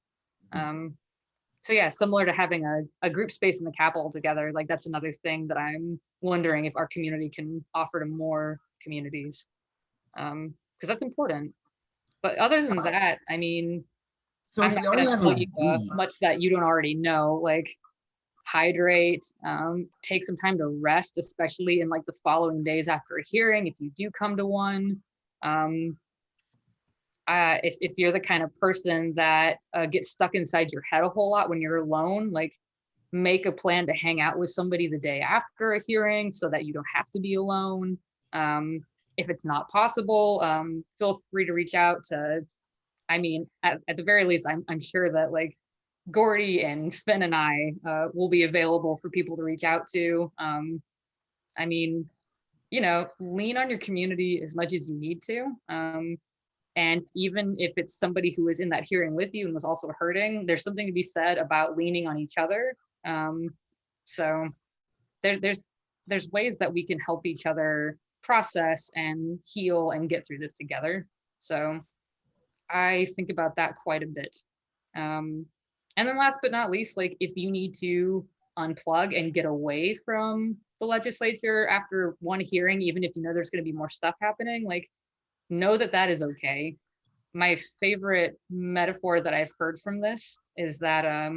So yeah, similar to having a group space in the Capitol together, like that's another thing that I'm wondering if our community can offer to more communities, because that's important. But other than that, I mean, So I'm if not we already gonna have tell a you much that you don't already know, like hydrate, take some time to rest, especially in like the following days after a hearing, if you do come to one. If you're the kind of person that gets stuck inside your head a whole lot when you're alone, like make a plan to hang out with somebody the day after a hearing so that you don't have to be alone. If it's not possible, feel free to reach out to, I mean, at the very least, I'm sure that like Gordy and Finn and I will be available for people to reach out to. I mean, lean on your community as much as you need to. And even if it's somebody who was in that hearing with you and was also hurting, there's something to be said about leaning on each other. So there's ways that we can help each other process and heal and get through this together. So I think about that quite a bit. And then last but not least, like if you need to unplug and get away from the legislature after one hearing, even if you know there's going to be more stuff happening, like know that that is okay. My favorite metaphor that I've heard from this is that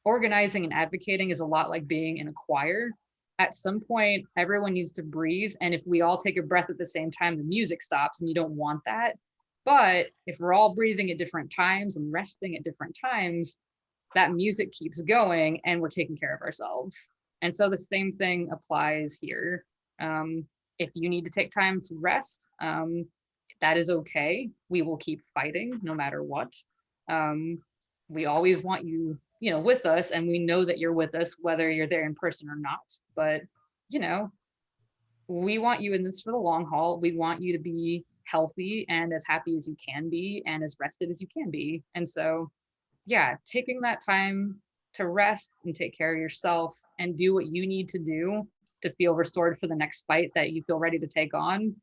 organizing and advocating is a lot like being in a choir. At some point, everyone needs to breathe. And if we all take a breath at the same time, the music stops, and you don't want that. But if we're all breathing at different times and resting at different times, that music keeps going and we're taking care of ourselves. And so the same thing applies here. If you need to take time to rest, that is okay. We will keep fighting no matter what. We always want you, with us, and we know that you're with us, whether you're there in person or not. But, we want you in this for the long haul. We want you to be healthy and as happy as you can be and as rested as you can be. And so, yeah, taking that time to rest and take care of yourself and do what you need to do to feel restored for the next fight that you feel ready to take on,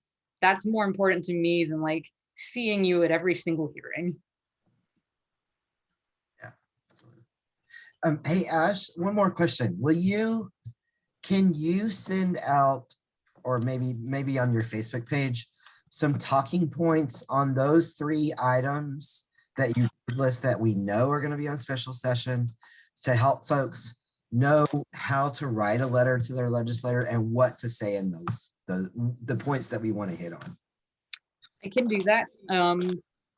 that's more important to me than like seeing you at every single hearing. Yeah. Hey Ash, one more question. Can you send out, or maybe on your Facebook page, some talking points on those 3 items that you list that we know are going to be on special session to help folks know how to write a letter to their legislator and what to say in the points that we want to hit on? I can do that.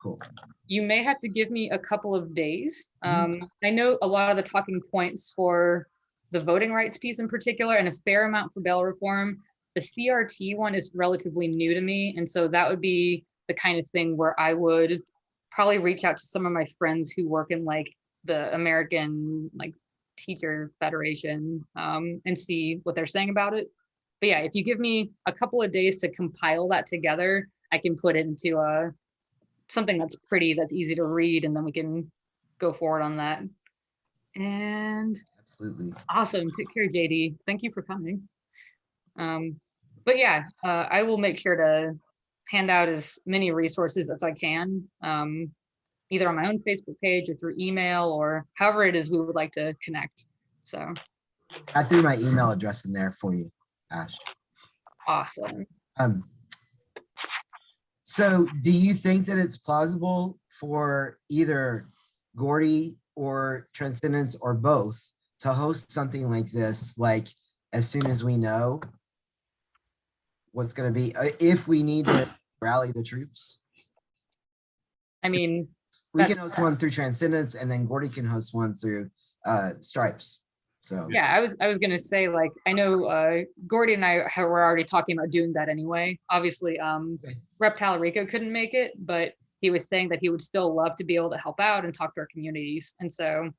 Cool. You may have to give me a couple of days. I know a lot of the talking points for the voting rights piece in particular, and a fair amount for bail reform. The CRT one is relatively new to me. And so that would be the kind of thing where I would probably reach out to some of my friends who work in like the American like Teacher Federation and see what they're saying about it. But yeah, if you give me a couple of days to compile that together, I can put it into something that's easy to read, and then we can go forward on that. And absolutely awesome. Take care, JD. Thank you for coming. But yeah, I will make sure to hand out as many resources as I can, either on my own Facebook page or through email or however it is we would like to connect. So I threw my email address in there for you, Ash. Awesome. So do you think that it's plausible for either Gordy or Transcendence or both to host something like this, like as soon as we know what's going to be, if we need to rally the troops? I mean, We can host one through Transcendence, and then Gordy can host one through Stripes. So yeah, I was gonna say, like, I know Gordy and I were already talking about doing that anyway. Obviously, Rep Talarico couldn't make it, but he was saying that he would still love to be able to help out and talk to our communities. And so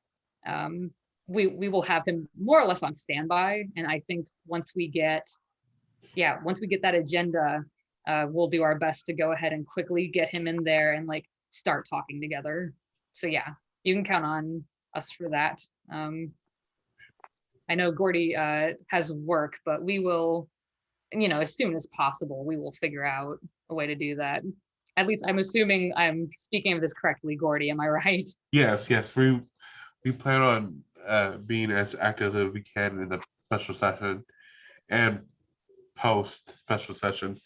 we will have him more or less on standby. And I think once we get that agenda, we'll do our best to go ahead and quickly get him in there and like start talking together. So yeah, you can count on us for that. I know Gordy has work, but we will, as soon as possible, we will figure out a way to do that. At least I'm assuming I'm speaking of this correctly, Gordy, am I right? Yes. We plan on being as active as we can in the special session and post special session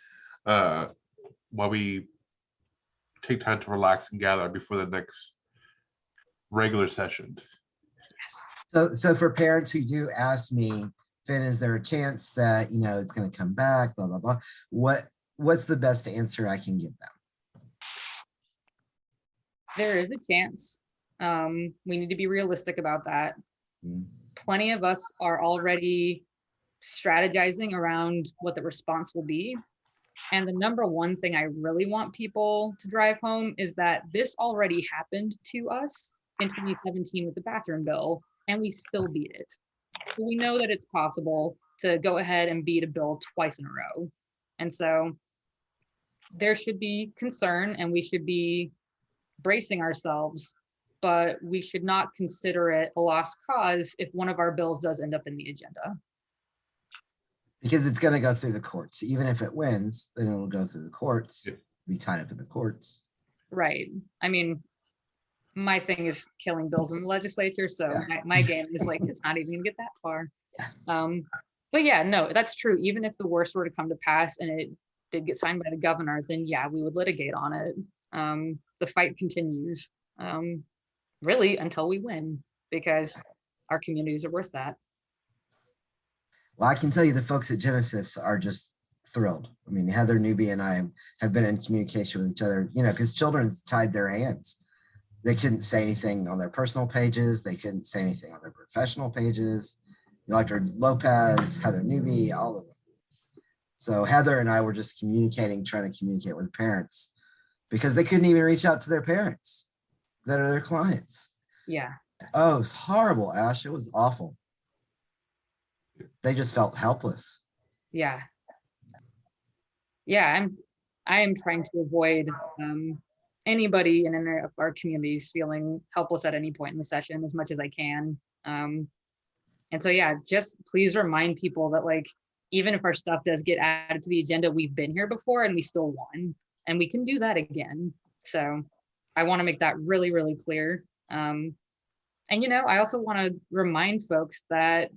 while we take time to relax and gather before the next regular session. So for parents who do ask me, Finn, is there a chance that it's going to come back? Blah blah blah. What's the best answer I can give them? There is a chance. We need to be realistic about that. Plenty of us are already strategizing around what the response will be. And the number one thing I really want people to drive home is that this already happened to us in 2017 with the bathroom bill, and we still beat it. So we know that it's possible to go ahead and beat a bill twice in a row. And so there should be concern and we should be bracing ourselves, but we should not consider it a lost cause if one of our bills does end up in the agenda. Because it's going to go through the courts. Even if it wins, then it'll go through the courts, be tied up in the courts. Right. I mean, my thing is killing bills in the legislature. So my game is like, it's not even gonna get that far. But yeah, no, that's true. Even if the worst were to come to pass and it did get signed by the governor, then yeah, we would litigate on it. The fight continues, really until we win, because our communities are worth that. Well, I can tell you the folks at Genesis are just thrilled. I mean, Heather Newby and I have been in communication with each other, because children's tied their hands. They couldn't say anything on their personal pages. They couldn't say anything on their professional pages. Dr. Lopez, Heather Newby, all of them. So Heather and I were just trying to communicate with parents because they couldn't even reach out to their parents that are their clients. Yeah. Oh, it was horrible, Ash. It was awful. They just felt helpless. Yeah. Yeah, I am trying to avoid anybody in any of our communities feeling helpless at any point in the session as much as I can. And so, yeah, just please remind people that, like, even if our stuff does get added to the agenda, we've been here before and we still won, and we can do that again. So I want to make that really, really clear. And, I also want to remind folks that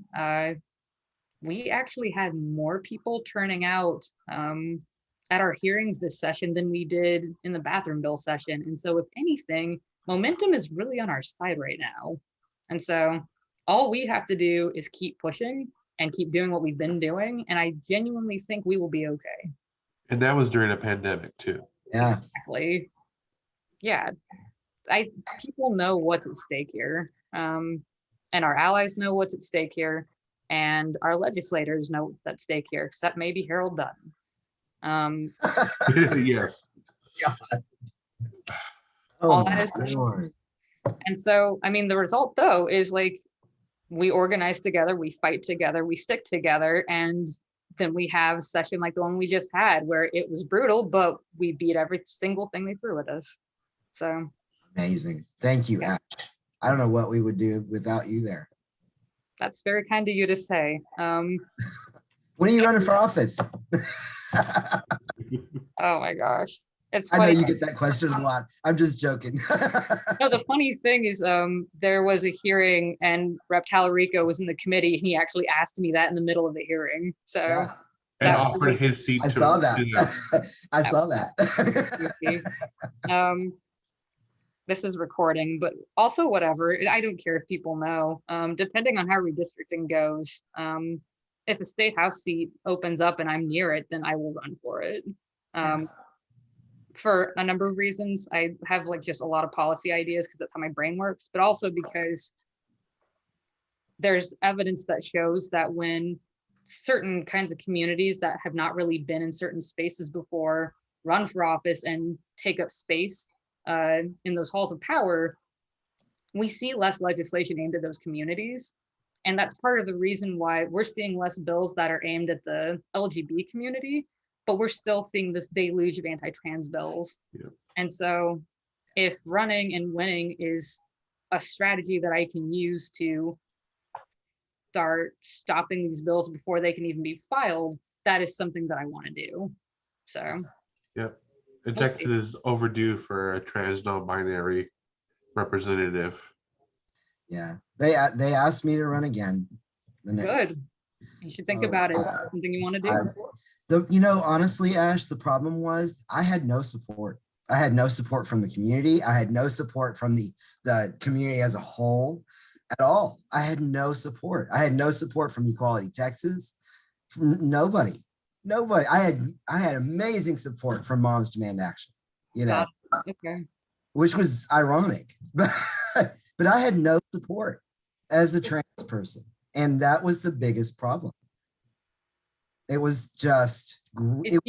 we actually had more people turning out at our hearings this session than we did in the bathroom bill session. And so if anything, momentum is really on our side right now. And so all we have to do is keep pushing and keep doing what we've been doing. And I genuinely think we will be okay. And that was during a pandemic too. Yeah. Exactly. Yeah. People know what's at stake here. And our allies know what's at stake here. And our legislators know what's at stake here, except maybe Harold Dunn. Yes. God. All that is. And so, I mean, the result though is like we organize together, we fight together, we stick together, and then we have a session like the one we just had where it was brutal, but we beat every single thing they threw at us. So amazing. Thank you, Ash. I don't know what we would do without you there. That's very kind of you to say. When are you running for office? Oh my gosh. It's funny. I know you get that question a lot. I'm just joking. No, the funny thing is there was a hearing and Rep Talarico was in the committee and he actually asked me that in the middle of the hearing. So yeah. And That offered his seat I to. saw that. to I saw that. This is recording, but also whatever. I don't care if people know. Depending on how redistricting goes, if a state house seat opens up and I'm near it, then I will run for it. For a number of reasons. I have like just a lot of policy ideas because that's how my brain works, but also because there's evidence that shows that when certain kinds of communities that have not really been in certain spaces before run for office and take up space in those halls of power, we see less legislation aimed at those communities. And that's part of the reason why we're seeing less bills that are aimed at the LGBT community, but we're still seeing this deluge of anti-trans bills. Yeah. And so if running and winning is a strategy that I can use to start stopping these bills before they can even be filed, that is something that I want to do. So Yep. We'll Texas see. is overdue for a trans non-binary representative. Yeah, they asked me to run again. The next, good. You should think So, about it. Something you want to do. honestly, Ash, the problem was I had no support. I had no support from the community. I had no support from the community as a whole at all. I had no support. I had no support from Equality Texas. From nobody. I had amazing support from Moms Demand Action, Okay. which was ironic. But I had no support as a trans person. And that was the biggest problem. It was just If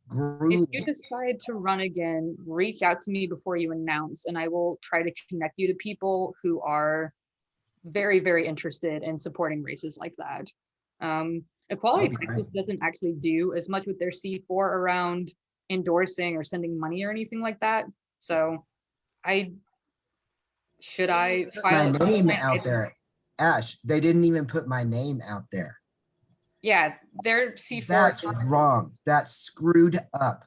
grueling. you decide to run again, reach out to me before you announce, and I will try to connect you to people who are very, very interested in supporting races like that. Equality Texas doesn't actually do as much with their C4 around endorsing or sending money or anything like that. So should I file my name out there? Ash, they didn't even put my name out there. Yeah, their C4. That's wrong. That's screwed up.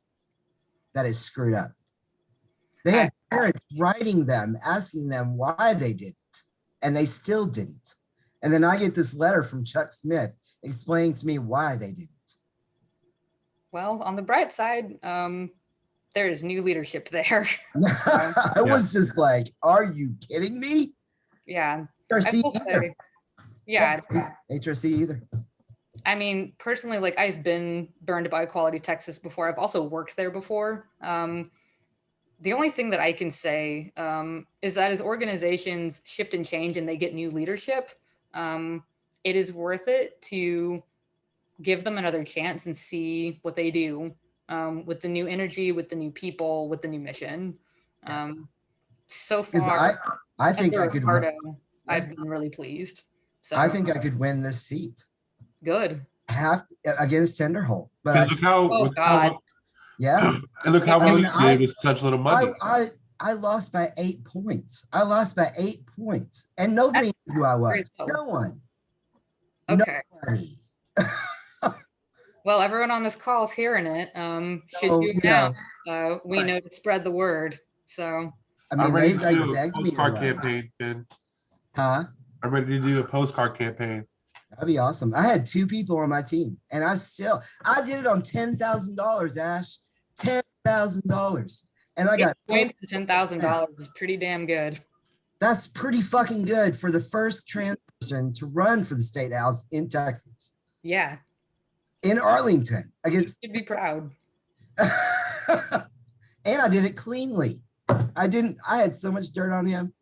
That is screwed up. They had parents writing them, asking them why they didn't, and they still didn't. And then I get this letter from Chuck Smith explaining to me why they didn't. Well, on the bright side, there is new leadership there. I was just like, are you kidding me? Yeah. HRC either. Yeah. HRC either. I mean, personally, like I've been burned by Equality Texas before. I've also worked there before. The only thing that I can say is that as organizations shift and change and they get new leadership, it is worth it to give them another chance and see what they do with the new energy, with the new people, with the new mission. So far, I think I could. I've been really pleased. So I think I could win this seat. Good. Against Tenderhold, but look how and look how well you did with such little money. I lost by 8 points. I lost by 8 points, and nobody knew who I was. No one. Okay. Nobody. Well, everyone on this call is hearing it. Should you announce, we know to spread the word. So I mean, I'm ready they to do a begged me to postcard run. campaign, Ben. Huh? I'm ready to do a postcard campaign. That'd be awesome. I had 2 people on my team, and I did it on $10,000, Ash. $10,000, and I got $10,000 is pretty damn good. That's pretty fucking good for the first trans person to run for the state house in Texas. Yeah. In Arlington against. You should be proud. And I did it cleanly. I had so much dirt on him.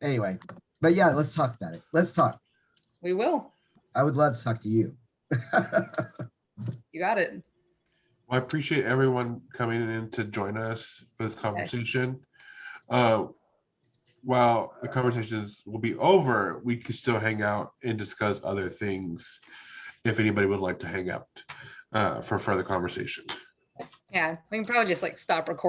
Anyway, but yeah, let's talk about it. Let's talk. We will. I would love to talk to you. You got it. Well, I appreciate everyone coming in to join us for this conversation. While the conversations will be over, we can still hang out and discuss other things if anybody would like to hang out for further conversation. Yeah, we can probably just like stop recording.